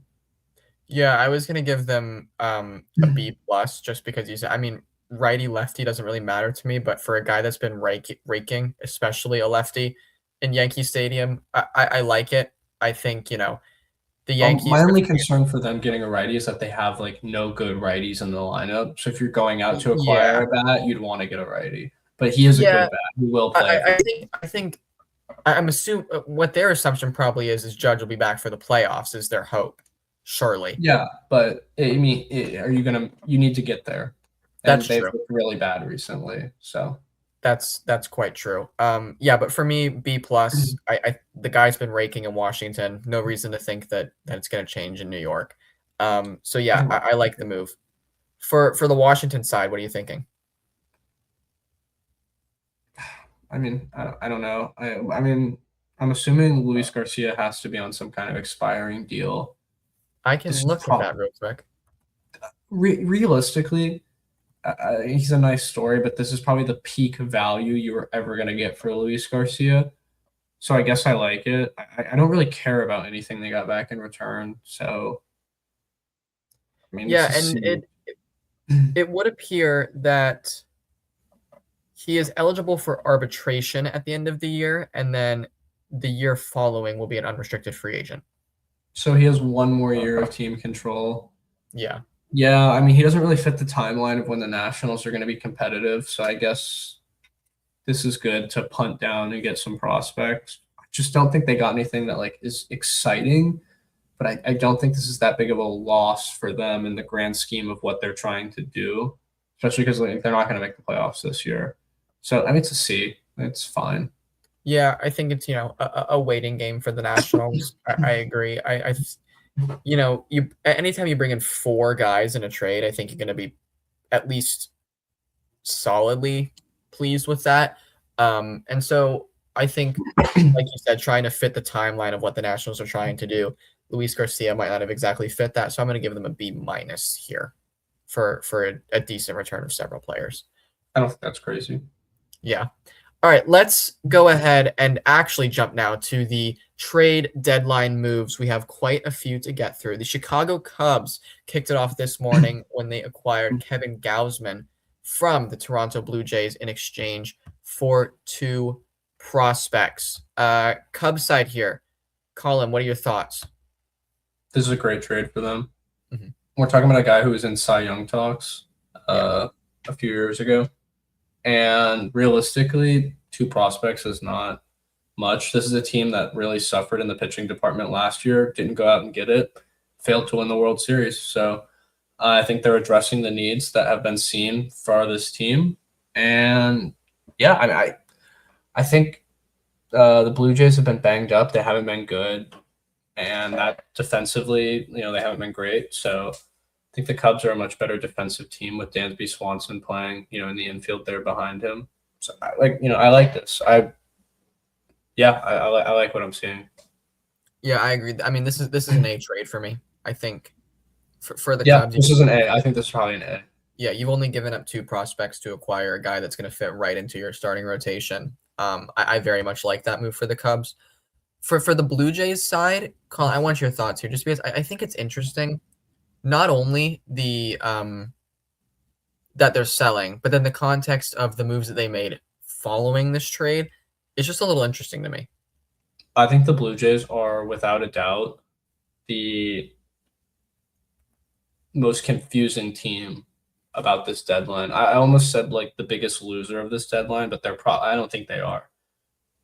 Yeah, I was going to give them a B plus just because you said, righty lefty doesn't really matter to me, but for a guy that's been raking, especially a lefty in Yankee Stadium, I like it. I think, the Yankees. My only concern for them getting a righty is that they have like no good righties in the lineup. So if you're going out to acquire a bat, you'd want to get a righty. But he is a good bat. He will play. I'm assuming what their assumption probably is Judge will be back for the playoffs is their hope. Surely. Yeah, but you need to get there. And they've looked really bad recently. So that's quite true. But for me, B plus. The guy's been raking in Washington. No reason to think that it's going to change in New York. I like the move. For the Washington side, what are you thinking? I don't know. I'm assuming Luis Garcia has to be on some kind of expiring deal. I can look at that real quick. Realistically, he's a nice story, but this is probably the peak value you were ever going to get for Luis Garcia. So I guess I like it. I don't really care about anything they got back in return. So, it would appear that he is eligible for arbitration at the end of the year, and then the year following will be an unrestricted free agent. So he has 1 more year of team control. Yeah. Yeah, he doesn't really fit the timeline of when the Nationals are going to be competitive. So I guess this is good to punt down and get some prospects. I just don't think they got anything that is exciting, but I don't think this is that big of a loss for them in the grand scheme of what they're trying to do, especially because they're not going to make the playoffs this year. So it's a C. It's fine. Yeah, I think it's a waiting game for the Nationals. I agree. Anytime you bring in 4 guys in a trade, I think you're going to be at least solidly pleased with that. And so I think, like you said, trying to fit the timeline of what the Nationals are trying to do, Luis Garcia might not have exactly fit that. So I'm going to give them a B minus here for a decent return of several players. I don't think that's crazy. Yeah. All right, let's go ahead and actually jump now to the trade deadline moves. We have quite a few to get through. The Chicago Cubs kicked it off this morning when they acquired Kevin Gausman from the Toronto Blue Jays in exchange for 2 prospects. Cubs side here. Colin, what are your thoughts? This is a great trade for them. Mm-hmm. We're talking about a guy who was in Cy Young talks a few years ago. And realistically, 2 prospects is not much. This is a team that really suffered in the pitching department last year, didn't go out and get it, failed to win the World Series. So I think they're addressing the needs that have been seen for this team. And Yeah, I think the Blue Jays have been banged up. They haven't been good, and that defensively, they haven't been great. So I think the Cubs are a much better defensive team with Dansby Swanson playing, in the infield there behind him. So I like this. I like what I'm seeing. Yeah, I agree. I mean, this is an A trade for me. I think for the Yeah, Cubs. this is an A. I think this is probably an A. Yeah, you've only given up 2 prospects to acquire a guy that's going to fit right into your starting rotation. I very much like that move for the Cubs. For the Blue Jays side, Colin, I want your thoughts here, just because I think it's interesting. Not only the that they're selling, but then the context of the moves that they made following this trade is just a little interesting to me. I think the Blue Jays are without a doubt the most confusing team about this deadline. I almost said like the biggest loser of this deadline, but I don't think they are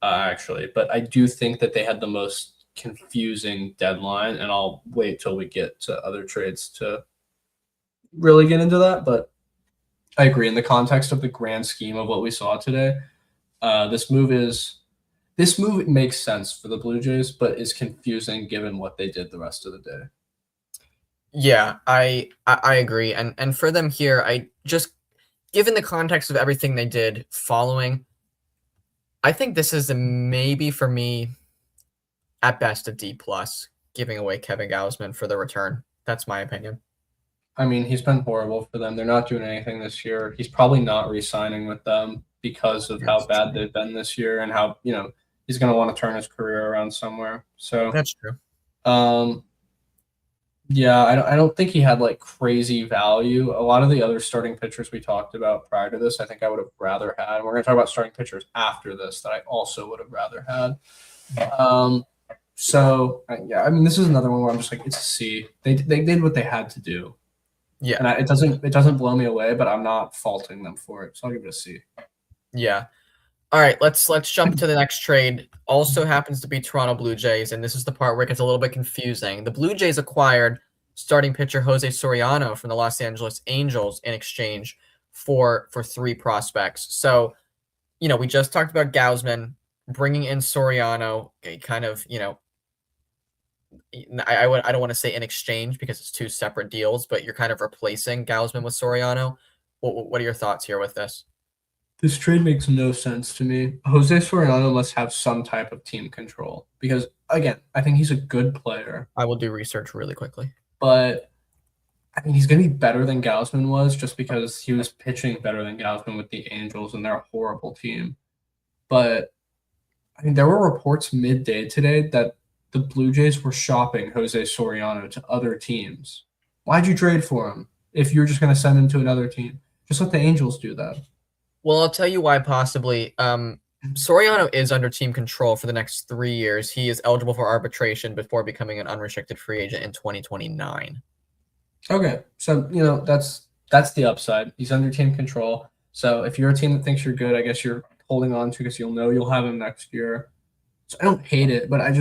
actually. But I do think that they had the most confusing deadline, and I'll wait till we get to other trades to really get into that. But I agree in the context of the grand scheme of what we saw today. This move makes sense for the Blue Jays, but is confusing given what they did the rest of the day. Yeah, I agree. And for them here, I just given the context of everything they did following, I think this is maybe for me at best a D+, giving away Kevin Gausman for the return. That's my opinion. I mean, he's been horrible for them. They're not doing anything this year. He's probably not re-signing with them because of how bad they've been this year and how, he's going to want to turn his career around somewhere. So that's true. Yeah, I don't think he had like crazy value. A lot of the other starting pitchers we talked about prior to this, I think I would have rather had. And we're going to talk about starting pitchers after this that I also would have rather had. Yeah, I mean, this is another one where I'm just like, it's a C. They did what they had to do. Yeah, and it doesn't blow me away, but I'm not faulting them for it. So I'll give it a C. Yeah. All right, let's jump to the next trade. Also happens to be Toronto Blue Jays, and this is the part where it gets a little bit confusing. The Blue Jays acquired starting pitcher Jose Soriano from the Los Angeles Angels in exchange for 3 prospects. So, we just talked about Gausman bringing in Soriano, kind of, I don't want to say in exchange because it's 2 separate deals, but you're kind of replacing Gausman with Soriano. What are your thoughts here with this? This trade makes no sense to me. Jose Soriano must have some type of team control because, again, I think he's a good player. I will do research really quickly. But, I mean, he's going to be better than Gausman was just because he was pitching better than Gausman with the Angels, and they're a horrible team. But, I mean, there were reports midday today that the Blue Jays were shopping Jose Soriano to other teams. Why'd you trade for him if you're just going to send him to another team? Just let the Angels do that. Well, I'll tell you why possibly. Soriano is under team control for the next 3 years. He is eligible for arbitration before becoming an unrestricted free agent in 2029. Okay, so, that's the upside. He's under team control. So if you're a team that thinks you're good, I guess you're holding on to because you'll have him next year. So I don't hate it, but I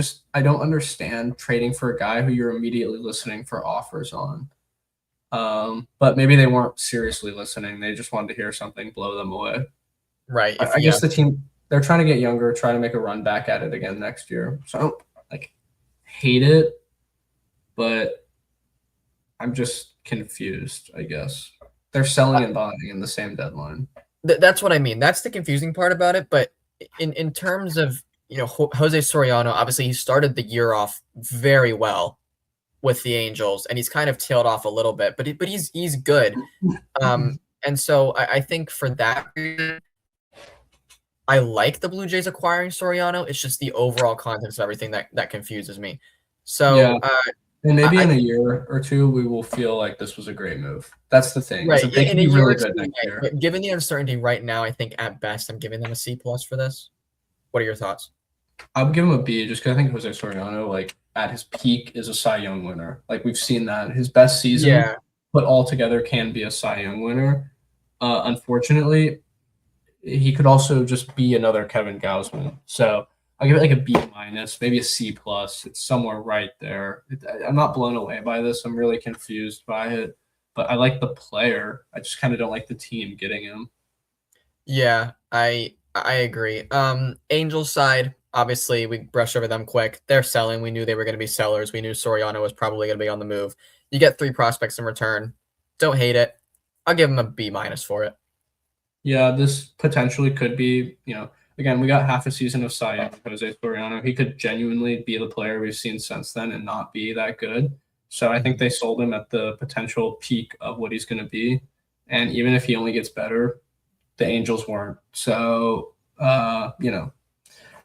don't understand trading for a guy who you're immediately listening for offers on. But maybe they weren't seriously listening. They just wanted to hear something blow them away. Right. I guess the team, they're trying to get younger, try to make a run back at it again next year. So I don't hate it, but I'm just confused, I guess. They're selling and buying in the same deadline. That's what I mean. That's the confusing part about it. But in terms of, Jose Soriano, obviously he started the year off very well with the Angels, and he's kind of tailed off a little bit, but he's good. And so I think for that reason, I like the Blue Jays acquiring Soriano. It's just the overall context of everything that confuses me. So yeah. And maybe in a year or two, we will feel like this was a great move. That's the thing. Right. They can be really good next year. But given the uncertainty right now, I think at best I'm giving them a C+ for this. What are your thoughts? I would give him a B just because I think Jose Soriano, at his peak, is a Cy Young winner. We've seen that. His best season put all together can be a Cy Young winner. Unfortunately, he could also just be another Kevin Gausman. So I'll give it a B-, maybe a C+. It's somewhere right there. I'm not blown away by this. I'm really confused by it. But I like the player. I just kind of don't like the team getting him. Yeah, I I agree. Angels side, obviously, we brushed over them quick. They're selling. We knew they were going to be sellers. We knew Soriano was probably going to be on the move. You get 3 prospects in return. Don't hate it. I'll give them a B- for it. Yeah, this potentially could be, again, we got half a season of Cy Young, Jose Soriano. He could genuinely be the player we've seen since then and not be that good. So I think they sold him at the potential peak of what he's going to be. And even if he only gets better, the Angels weren't. So, it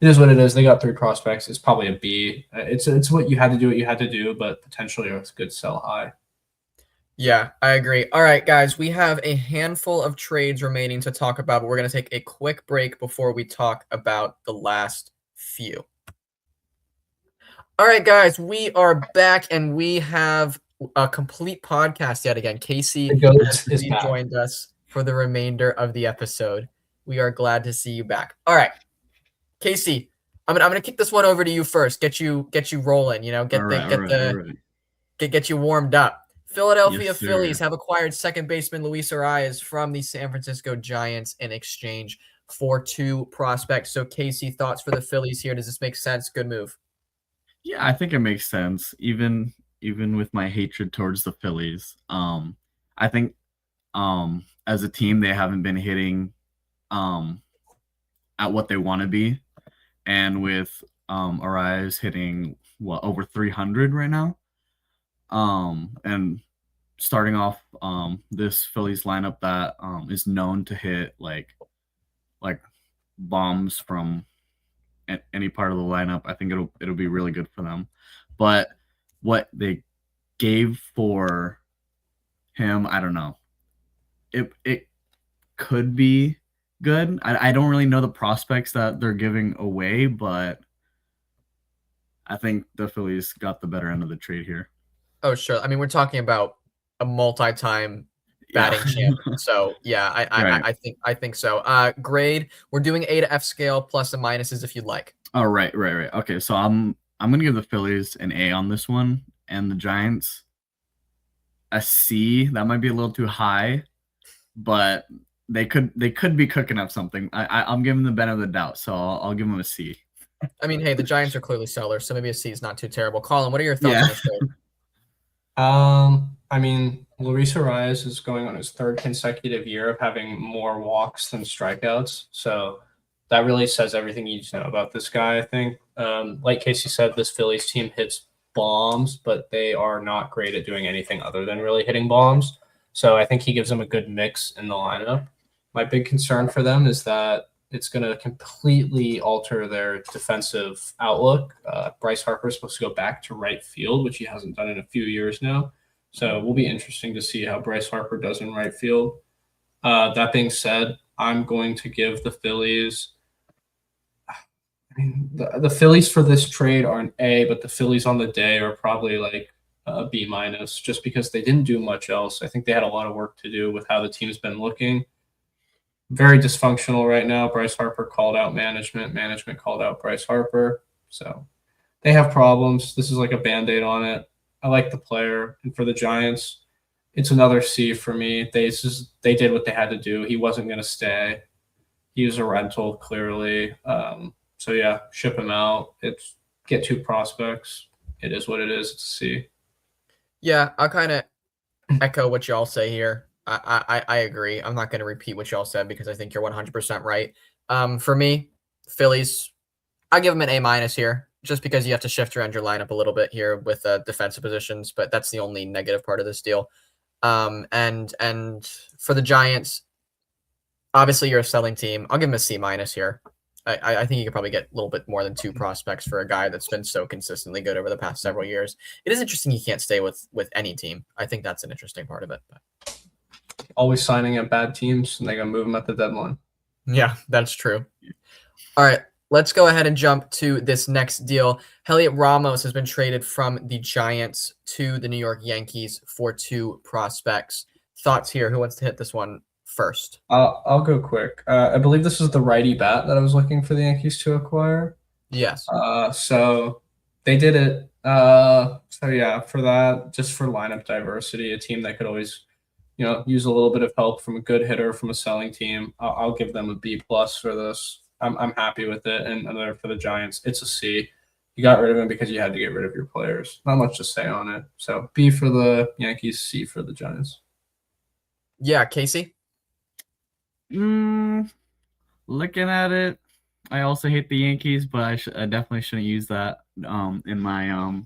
is what it is. They got 3 prospects. It's probably a B. It's what you had to do, but potentially a good sell high. Yeah, I agree. All right, guys, we have a handful of trades remaining to talk about, but we're going to take a quick break before we talk about the last few. All right, guys, we are back and we have a complete podcast yet again. Casey has joined us for the remainder of the episode. We are glad to see you back. All right, Casey, I'm gonna kick this one over to you first. Get you rolling. Get you warmed up. Philadelphia Phillies have acquired second baseman Luis Arias from the San Francisco Giants in exchange for 2 prospects. So, Casey, thoughts for the Phillies here? Does this make sense? Good move. Yeah, I think it makes sense. Even with my hatred towards the Phillies, I think as a team they haven't been hitting at what they want to be, and with Arias hitting over 300 right now, and starting off this Phillies lineup that is known to hit like bombs from any part of the lineup. I think it'll be really good for them. But what they gave for him, I don't know. It could be good. I don't really know the prospects that they're giving away, but I think the Phillies got the better end of the trade here. Oh, sure. I mean, we're talking about a multi-time batting champ. So yeah, I think so. Grade, we're doing A to F scale plus and minuses if you'd like. Oh, right. Okay, so I'm gonna give the Phillies an A on this one, and the Giants a C. That might be a little too high, but they could be cooking up something. I'm giving them the benefit of the doubt, so I'll give them a C. I mean, hey, the Giants are clearly sellers, so maybe a C is not too terrible. Colin, what are your thoughts on this trade? I mean, Luis Arias is going on his 3rd consecutive year of having more walks than strikeouts. So that really says everything you need to know about this guy, I think. Like Casey said, this Phillies team hits bombs, but they are not great at doing anything other than really hitting bombs. So I think he gives them a good mix in the lineup. My big concern for them is that it's going to completely alter their defensive outlook. Bryce Harper is supposed to go back to right field, which he hasn't done in a few years now. So it will be interesting to see how Bryce Harper does in right field. That being said, I'm going to give the Phillies – I mean, the Phillies for this trade are an A, but the Phillies on the day are probably like a B- just because they didn't do much else. I think they had a lot of work to do with how the team's been looking. Very dysfunctional right now. Bryce Harper called out management. Management called out Bryce Harper. So they have problems. This is like a Band-Aid on it. I like the player. And for the Giants, it's another C for me. They did what they had to do. He wasn't going to stay. He was a rental, clearly. So, yeah, ship him out. Get 2 prospects. It is what it is. It's a C. Yeah, I'll kind of echo what y'all say here. I agree. I'm not going to repeat what y'all said because I think you're 100% right. For me, Phillies, I give them an A- here just because you have to shift around your lineup a little bit here with defensive positions, but that's the only negative part of this deal. And for the Giants, obviously you're a selling team. I'll give them a C- here. I think you could probably get a little bit more than 2 prospects for a guy that's been so consistently good over the past several years. It is interesting he can't stay with any team. I think that's an interesting part of it. But. Always signing at bad teams, and they're going to move them at the deadline. Yeah, that's true. All right, let's go ahead and jump to this next deal. Heliot Ramos has been traded from the Giants to the New York Yankees for 2 prospects. Thoughts here? Who wants to hit this one first? I'll go quick. I believe this is the righty bat that I was looking for the Yankees to acquire. Yes. So they did it. So yeah, for that, just for lineup diversity, a team that could always use a little bit of help from a good hitter from a selling team. I'll give them a B plus for this. I'm happy with it. And then for the Giants, it's a C. You got rid of him because you had to get rid of your players. Not much to say on it. So B for the Yankees, C for the Giants. Yeah, Casey. Looking at it, I also hate the Yankees, but I definitely shouldn't use that in my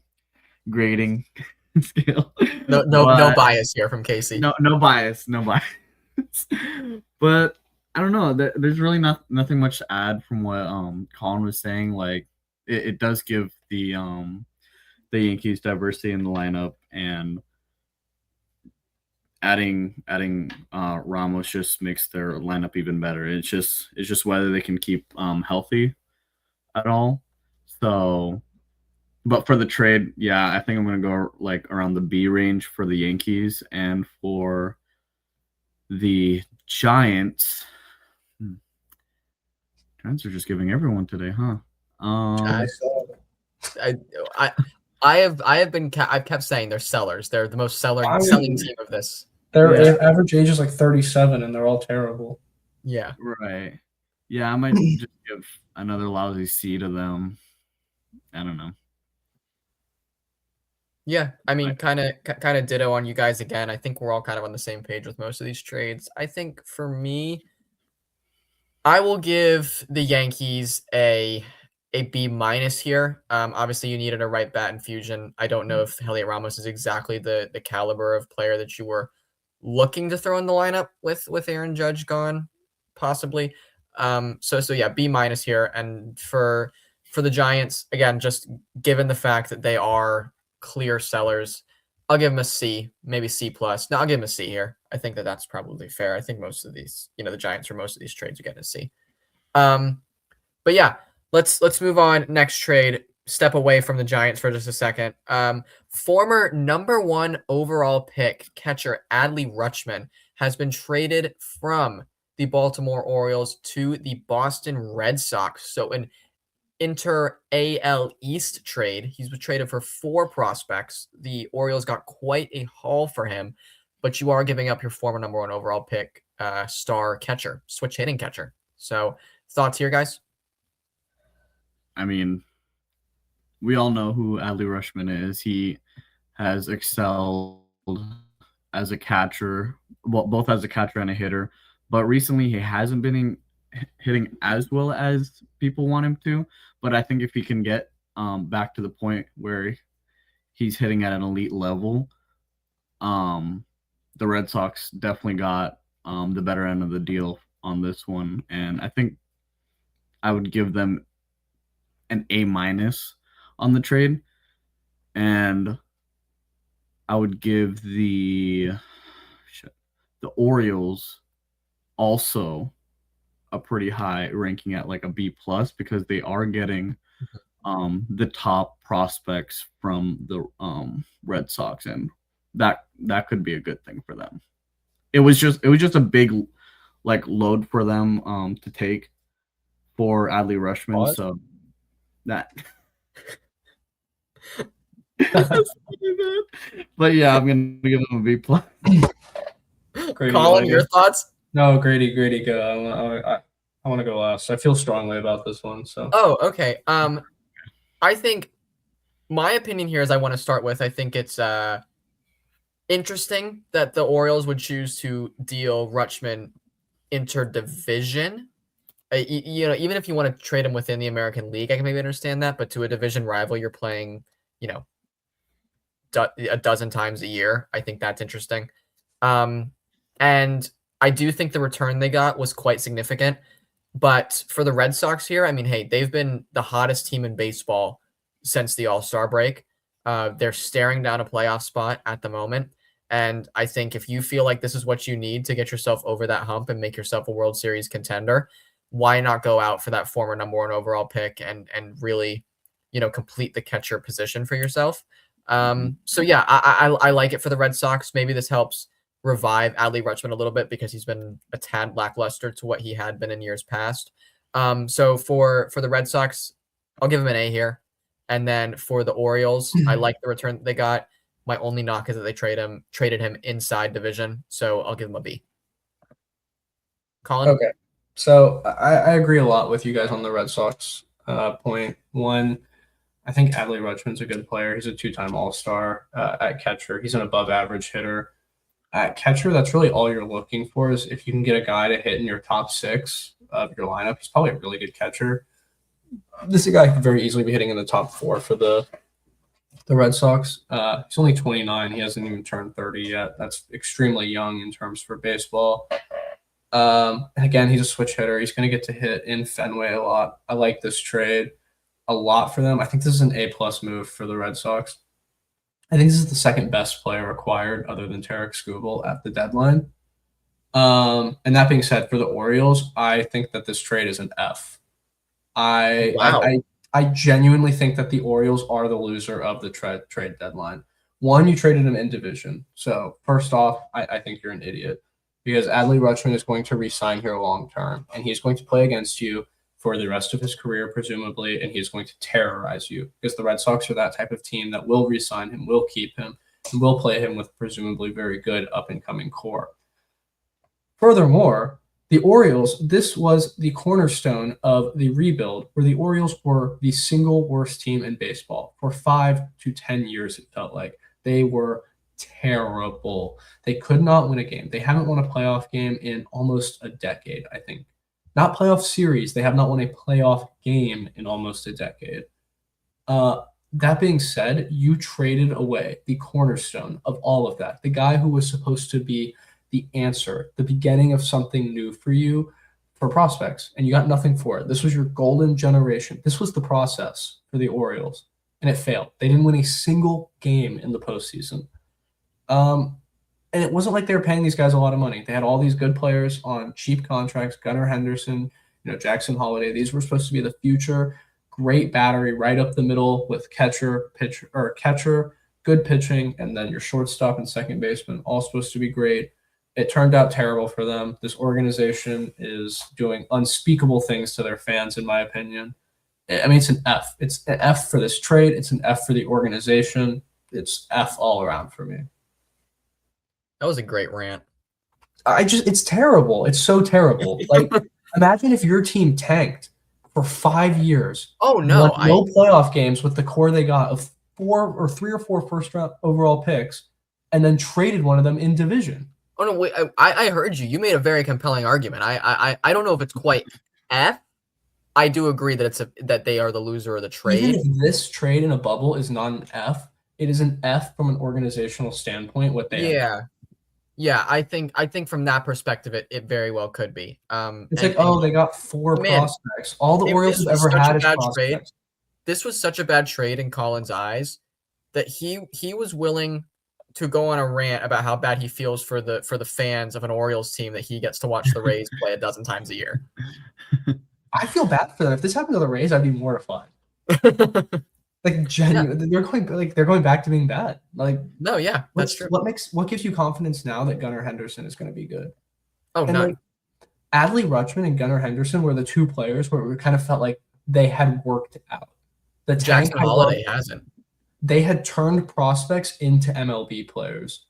grading scale. No bias here from Casey. No bias. But I don't know. There's really nothing much to add from what Colin was saying. Like it does give the Yankees diversity in the lineup, and adding Ramos just makes their lineup even better. It's just whether they can keep healthy at all. So, but for the trade, yeah, I think I'm gonna go like around the B range for the Yankees, and for the Giants. Giants are just giving everyone today, huh? I've kept saying they're sellers. They're the most selling team of this. Their average age is like 37, and they're all terrible. Yeah. Right. Yeah, I might just give another lousy C to them. I don't know. Yeah, I mean, kind of ditto on you guys again. I think we're all kind of on the same page with most of these trades. I think for me, I will give the Yankees a B minus here. Obviously, you needed a right bat infusion. I don't know if Heliot Ramos is exactly the caliber of player that you were looking to throw in the lineup with Aaron Judge gone, possibly. So yeah, B minus here. And for the Giants, again, just given the fact that they are clear sellers, I'll give them a C, maybe C plus. No, I'll give them a C here. I think that's probably fair. I think most of these, the Giants for most of these trades are getting a C. But yeah, let's move on. Next trade. Step away from the Giants for just a second. Former number 1 overall pick catcher Adley Rutschman has been traded from the Baltimore Orioles to the Boston Red Sox. So an inter-AL East trade. He was traded for 4 prospects. The Orioles got quite a haul for him, but you are giving up your former number 1 overall pick, star catcher, switch hitting catcher. So thoughts here, guys? I mean, we all know who Adley Rutschman is. He has excelled as a catcher, well, both as a catcher and a hitter, but recently he hasn't been hitting as well as people want him to. But I think if he can get back to the point where he's hitting at an elite level, the Red Sox definitely got the better end of the deal on this one. And I think I would give them an A minus on the trade. And I would give the Orioles also a pretty high ranking at like a B plus, because they are getting the top prospects from the Red Sox, and that could be a good thing for them. It was just a big like load for them to take for Adley Rutschman. What? So that but yeah, I'm gonna give them a B plus. Colin, your thoughts? No, Grady, go. I want to go last. I feel strongly about this one. So. Oh, okay. I think my opinion here is I want to start with. I think it's interesting that the Orioles would choose to deal Rutschman interdivision. Even if you want to trade him within the American League, I can maybe understand that. But to a division rival, you're playing, a dozen times a year. I think that's interesting. And I do think the return they got was quite significant. But for the Red Sox here, I mean, hey, they've been the hottest team in baseball since the All-Star break. They're staring down a playoff spot at the moment. And I think if you feel like this is what you need to get yourself over that hump and make yourself a World Series contender, why not go out for that former number 1 overall pick and really, complete the catcher position for yourself? So yeah, I like it for the Red Sox. Maybe this helps revive Adley Rutschman a little bit, because he's been a tad lackluster to what he had been in years past. So for the Red Sox, I'll give him an A here. And then for the Orioles, I like the return they got. My only knock is that they traded him inside division, so I'll give him a B. Colin? Okay. So I agree a lot with you guys on the Red Sox point. One, I think Adley Rutschman's a good player. He's a 2-time All-Star at catcher. He's an above-average hitter. At catcher, that's really all you're looking for is if you can get a guy to hit in your top 6 of your lineup. He's probably a really good catcher. This is a guy who could very easily be hitting in the top 4 for the Red Sox. He's only 29. He hasn't even turned 30 yet. That's extremely young in terms for baseball. And again, he's a switch hitter. He's going to get to hit in Fenway a lot. I like this trade a lot for them. I think this is an A-plus move for the Red Sox. I think this is the second best player acquired other than Tarek Skubal at the deadline. And that being said, for the Orioles, I think that this trade is an F. I genuinely think that the Orioles are the loser of the trade deadline. One, you traded him in division. So first off, I think you're an idiot because Adley Rutschman is going to re-sign here long term, and he's going to play against you for the rest of his career, presumably, and he's going to terrorize you because the Red Sox are that type of team that will re-sign him, will keep him, and will play him with presumably very good up-and-coming core. Furthermore, the Orioles, this was the cornerstone of the rebuild where the Orioles were the single worst team in baseball. For 5 to 10 years, it felt like. They were terrible. They could not win a game. They haven't won a playoff game in almost a decade, I think. Not playoff series. They have not won a playoff game in almost a decade. That being said, you traded away the cornerstone of all of that. The guy who was supposed to be the answer, the beginning of something new for you for prospects, and you got nothing for it. This was your golden generation. This was the process for the Orioles, and it failed. They didn't win a single game in the postseason. And it wasn't like they were paying these guys a lot of money. They had all these good players on cheap contracts, Gunnar Henderson, Jackson Holliday. These were supposed to be the future great battery right up the middle with catcher, good pitching, and then your shortstop and second baseman, all supposed to be great. It turned out terrible for them. This organization is doing unspeakable things to their fans, in my opinion. I mean, it's an F. It's an F for this trade. It's an F for the organization. It's F all around for me. That was a great rant. It's terrible. It's so terrible. Like, imagine if your team tanked for 5 years. Oh, no. No playoff games with the core they got of 3 or 4 first-round overall picks and then traded one of them in division. Oh, no, wait. I heard you. You made a very compelling argument. I don't know if it's quite F. I do agree that that they are the loser of the trade. Even if this trade in a bubble is not an F, it is an F from an organizational standpoint. What they have. Yeah, I think from that perspective, it very well could be. It's they got 4 prospects. All the Orioles have ever had is prospects. This was such a bad trade in Colin's eyes that he was willing to go on a rant about how bad he feels for the fans of an Orioles team that he gets to watch the Rays play a dozen times a year. I feel bad for them. If this happened to the Rays, I'd be mortified. Like genuinely, they're going back to being bad. Like no, yeah, that's true. What gives you confidence now that Gunnar Henderson is going to be good? Oh, and none. Like, Adley Rutschman and Gunnar Henderson were the 2 players where we kind of felt like they had worked out. The Jackson Holliday hasn't. They had turned prospects into MLB players,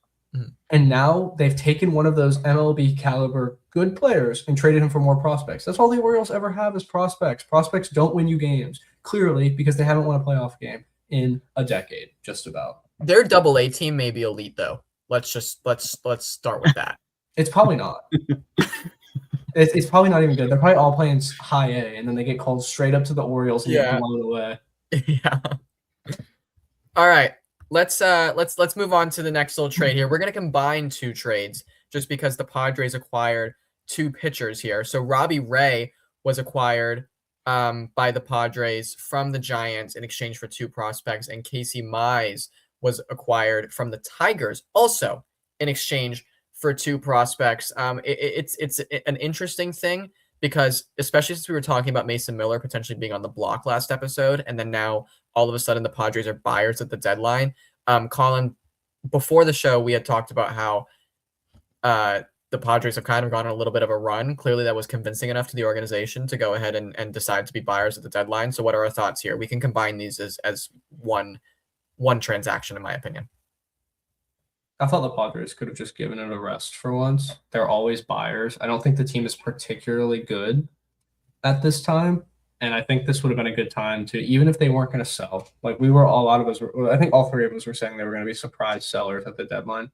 and now they've taken one of those MLB caliber good players and traded him for more prospects. That's all the Orioles ever have is prospects. Prospects don't win you games. Clearly, because they haven't won a playoff game in a decade, just about. Their AA team may be elite, though. Let's start with that. It's probably not. It's probably not even good. They're probably all playing high A, and then they get called straight up to the Orioles and get blown away. Yeah. All right. Let's move on to the next little trade here. We're gonna combine 2 trades just because the Padres acquired 2 pitchers here. So Robbie Ray was acquired by the Padres from the Giants in exchange for 2 prospects, and Casey Mize was acquired from the Tigers also in exchange for 2 prospects. It's an interesting thing because especially since we were talking about Mason Miller potentially being on the block last episode, and then now all of a sudden the Padres are buyers at the deadline. Colin, before the show, we had talked about how the Padres have kind of gone on a little bit of a run. Clearly, that was convincing enough to the organization to go ahead and decide to be buyers at the deadline. So what are our thoughts here? We can combine these as one transaction, in my opinion. I thought the Padres could have just given it a rest for once. They're always buyers. I don't think the team is particularly good at this time. And I think this would have been a good time to, even if they weren't going to sell, like a lot of us were, I think all three of us were saying they were going to be surprise sellers at the deadline.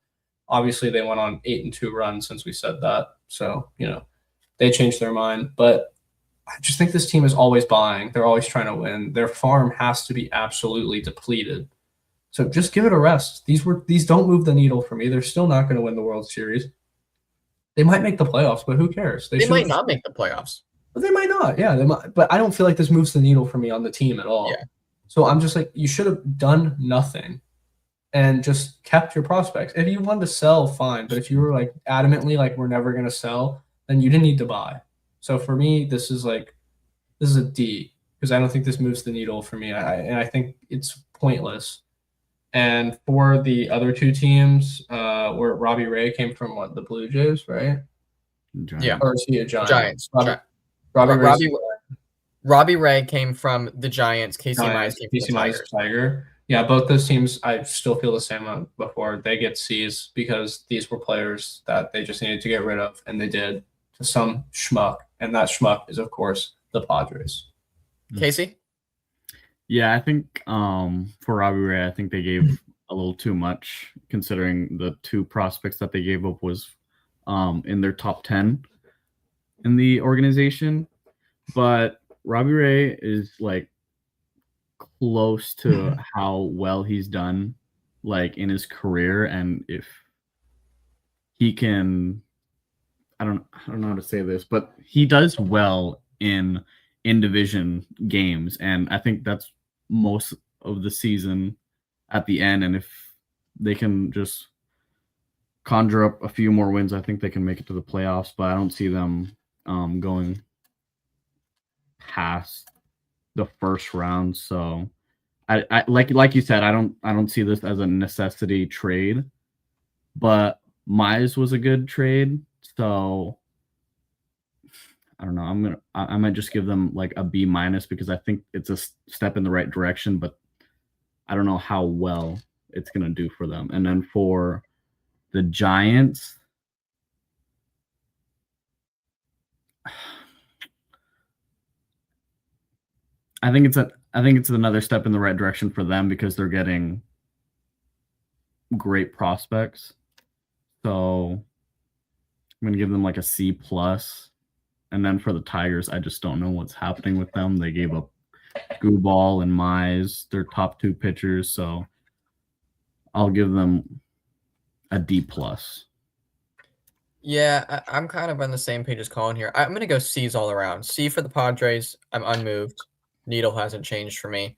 Obviously, they went on 8-2 runs since we said that. So, they changed their mind. But I just think this team is always buying. They're always trying to win. Their farm has to be absolutely depleted. So just give it a rest. These don't move the needle for me. They're still not going to win the World Series. They might make the playoffs, but who cares? They might not make the playoffs. But they might not. Yeah, they might. But I don't feel like this moves the needle for me on the team at all. Yeah. So I'm just like, you should have done nothing and just kept your prospects. If you wanted to sell, fine. But if you were like adamantly like we're never going to sell, then you didn't need to buy. So for me, this is a D because I don't think this moves the needle for me. I think it's pointless. And for the other two teams, where Robbie Ray came from, the Blue Jays, right? Giants. Or is he a Giant? Giants. Robbie Ray came from the Giants. Casey Mize came from the Tiger. Yeah, both those teams, I still feel the same before. They get C's because these were players that they just needed to get rid of, and they did to some schmuck. And that schmuck is, of course, the Padres. Casey? Yeah, I think for Robbie Ray, I think they gave a little too much considering the two prospects that they gave up was in their top 10 in the organization. But Robbie Ray is like close to how well he's done like in his career, and if he can, I don't know how to say this, but he does well in division games, and I think that's most of the season at the end. And if they can just conjure up a few more wins, I think they can make it to the playoffs. But I don't see them going past the first round. So I like you said, I don't see this as a necessity trade, but Mize was a good trade. So I don't know. I might just give them like a B- because I think it's a step in the right direction, but I don't know how well it's gonna do for them. And then for the Giants, I think it's another step in the right direction for them because they're getting great prospects. So I'm gonna give them like a C+. And then for the Tigers, I just don't know what's happening with them. They gave up Gooball and Mize, their top two pitchers. So I'll give them a D+. Yeah, I'm kind of on the same page as Colin here. I'm going to go C's all around. C for the Padres. I'm unmoved. Needle hasn't changed for me.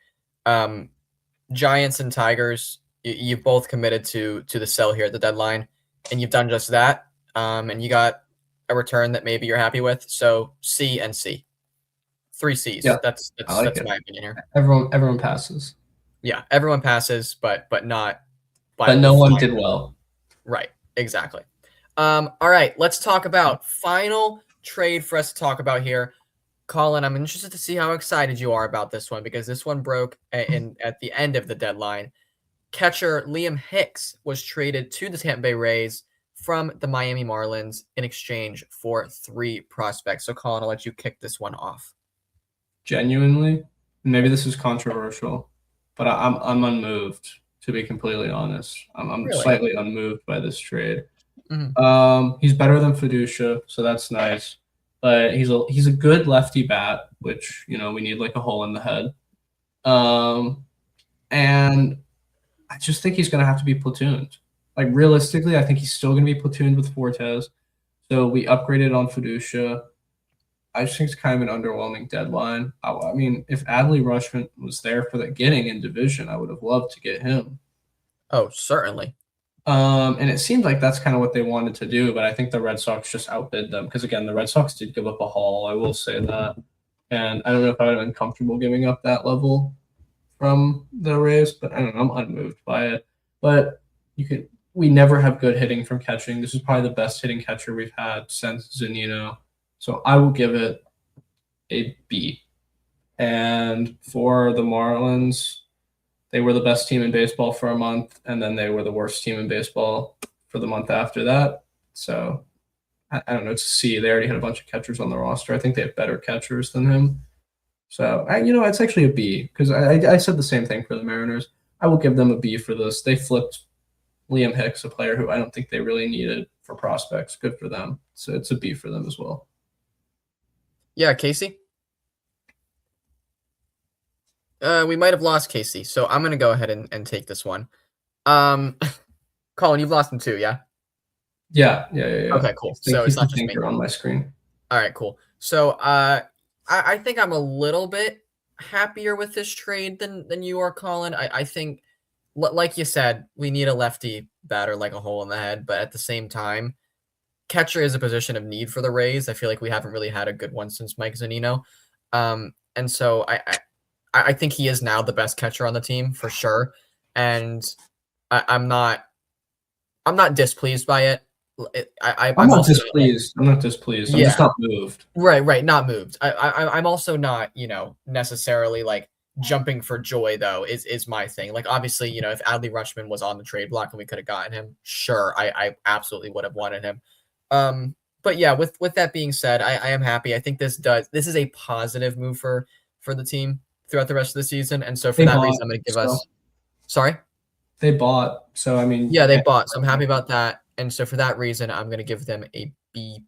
Giants and Tigers, you've both committed to the sell here at the deadline, and you've done just that. And you got a return that maybe you're happy with. So C and C. 3 C's. Yeah, that's my opinion here. Everyone passes. Yeah, everyone passes, but not. But no one did well. Right. Exactly. All right. Let's talk about final trade for us to talk about here. Colin, I'm interested to see how excited you are about this one because this one broke at the end of the deadline. Catcher Liam Hicks was traded to the Tampa Bay Rays from the Miami Marlins in exchange for 3 prospects. So, Colin, I'll let you kick this one off. Genuinely, maybe this is controversial, but I'm unmoved, to be completely honest. I'm Really? slightly unmoved by this trade. Mm-hmm. He's better than Fiducia, so that's nice. But he's a good lefty bat, which we need like a hole in the head. And I just think he's going to have to be platooned. Like realistically, I think he's still going to be platooned with Fortes. So we upgraded on Fiducia. I just think it's kind of an underwhelming deadline. I mean, if Adley Rutschman was there for the getting in division, I would have loved to get him. Oh, certainly. And it seemed like that's kind of what they wanted to do, but I think the Red Sox just outbid them because, again, the Red Sox did give up a haul. I will say that. And I don't know if I would have been comfortable giving up that level from the Rays, but I don't know. I'm unmoved by it. But we never have good hitting from catching. This is probably the best hitting catcher we've had since Zunino. So I will give it a B. And for the Marlins, they were the best team in baseball for a month, and then they were the worst team in baseball for the month after that. So I don't know. It's a C. They already had a bunch of catchers on the roster. I think they have better catchers than him. So it's actually a B because I said the same thing for the Mariners. I will give them a B for this. They flipped Liam Hicks, a player who I don't think they really needed for prospects. Good for them. So it's a B for them as well. Yeah, Casey? We might have lost Casey, so I'm going to go ahead and take this one. Colin, you've lost him too, yeah? Yeah. Okay, cool. So it's not just me. On my screen. All right, cool. So I think I'm a little bit happier with this trade than you are, Colin. I think, like you said, we need a lefty batter like a hole in the head, but at the same time, catcher is a position of need for the Rays. I feel like we haven't really had a good one since Mike Zunino. And so I think he is now the best catcher on the team for sure. And I'm not displeased by it. I'm not displeased. I'm not displeased. I'm just not moved. Right. Not moved. I'm also not, necessarily like jumping for joy though is my thing. Like obviously, if Adley Rutschman was on the trade block and we could have gotten him, sure, I absolutely would have wanted him. But yeah, with that being said, I am happy. I think this is a positive move for the team throughout the rest of the season. And so for that reason, I'm going to give us. Sorry. They bought. So I mean. Yeah, they bought. So I'm happy about that. And so for that reason, I'm going to give them a B+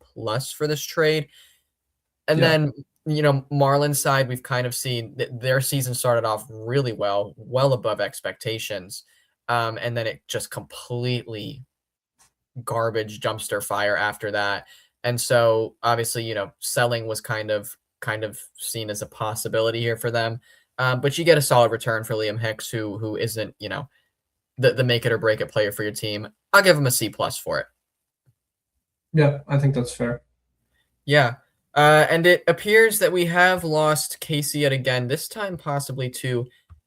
for this trade. And then, Marlins side, we've kind of seen that their season started off really well above expectations. And then it just completely garbage dumpster fire after that. And so obviously, selling was kind of seen as a possibility here for them. But you get a solid return for Liam Hicks, who isn't, the make it or break it player for your team. I'll give him a C+ for it. Yeah, I think that's fair. Yeah. And it appears that we have lost Casey yet again, this time possibly to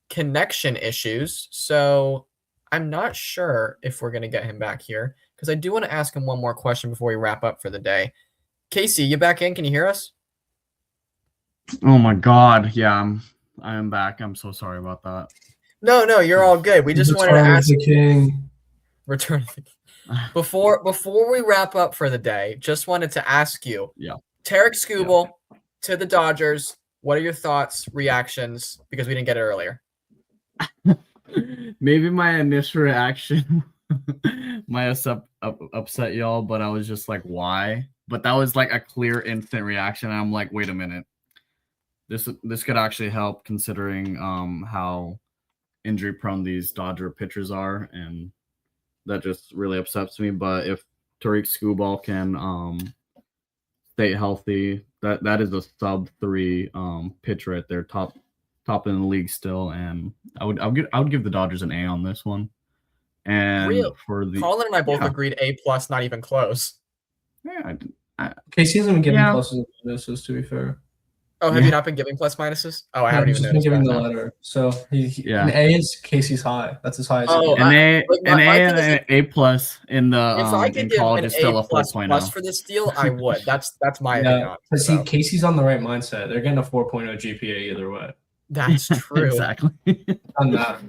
connection issues. So I'm not sure if we're going to get him back here because I do want to ask him one more question before we wrap up for the day. Casey, you back in? Can you hear us? Oh my God. Yeah, I am back. I'm so sorry about that. No, you're all good. We just wanted to ask the King. Return of the King. Before we wrap up for the day, just wanted to ask you. Yeah. Tarek Skubal to the Dodgers. What are your thoughts, reactions? Because we didn't get it earlier. Maybe my initial reaction might have upset y'all, but I was just like, why? But that was like a clear instant reaction. And I'm like, wait a minute. This could actually help considering how injury prone these Dodger pitchers are, and that just really upsets me. But if Tariq Skubal can stay healthy, that is a sub 3 pitch right there, top in the league still, and I would give the Dodgers an A on this one. And for the Colin and I both agreed A+, not even close. Yeah, Casey hasn't been giving pluses and minuses, to be fair. Oh, have you not been giving plus minuses? Oh, I haven't even noticed. Been giving the letter. So an A is Casey's high. That's as high as an A and an A+ in the if I could in give college an is still a 4.0 for this deal, I would. That's my opinion. But see, Casey's on the right mindset. They're getting a 4.0 GPA either way. That's true. Exactly. On that.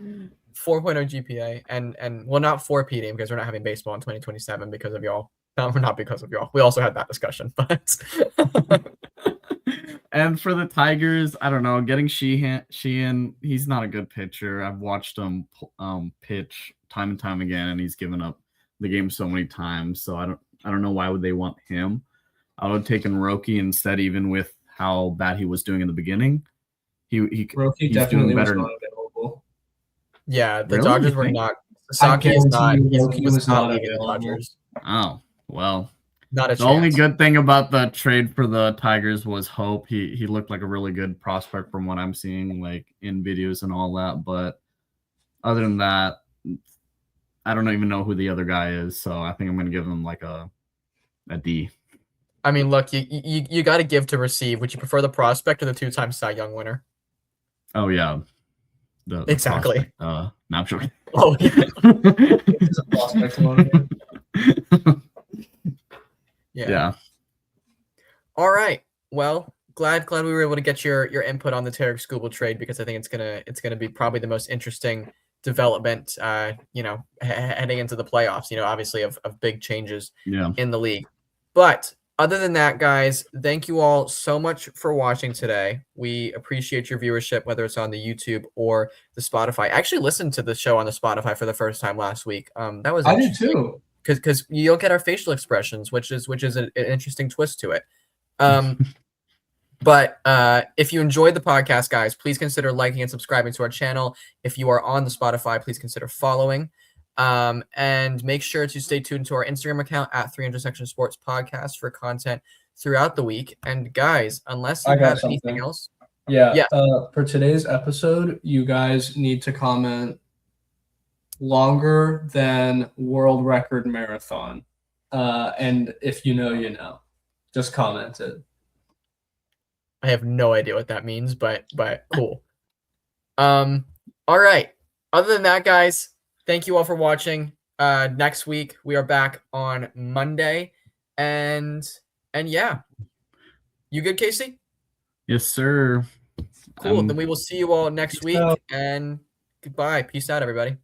4.0 GPA and well, not 4 PD because we're not having baseball in 2027 because of y'all. No, not because of y'all. We also had that discussion, but. And for the Tigers, I don't know. Getting Sheehan, he's not a good pitcher. I've watched him pitch time and time again, and he's given up the game so many times. So I don't know why would they want him. I would have taken Roki instead, even with how bad he was doing in the beginning. Roki definitely was not available. Yeah, the Dodgers were not. Sasaki is not. He was not leaving the Dodgers. Oh well. Not a the chance. Only good thing about the trade for the Tigers was Hope. He looked like a really good prospect from what I'm seeing, like in videos and all that. But other than that, I don't even know who the other guy is. So I think I'm going to give him like a D. I mean, look, you got to give to receive. Would you prefer the prospect or the 2-time Cy Young winner? Oh yeah, the exactly. No, I'm sure. Oh yeah. It's a prospect one. Yeah. All right. Well, glad we were able to get your input on the Tarek Skubal trade because I think it's gonna be probably the most interesting development, heading into the playoffs, obviously of big changes in the league. But other than that, guys, thank you all so much for watching today. We appreciate your viewership, whether it's on the YouTube or the Spotify. I actually listened to the show on the Spotify for the first time last week. That was I did too. Because you don't get our facial expressions, which is an interesting twist to it. But if you enjoyed the podcast, guys, please consider liking and subscribing to our channel. If you are on the Spotify, please consider following. And make sure to stay tuned to our Instagram account at 300 Section Sports Podcast for content throughout the week. And guys, unless you have anything else. Yeah. For today's episode, you guys need to comment longer than world record marathon. And if you know, just comment it. I have no idea what that means, but cool. All right. Other than that, guys, thank you all for watching. Next week we are back on Monday, and yeah, you good, Casey? Yes, sir. Cool. Then we will see you all next week, and goodbye. Peace out, everybody.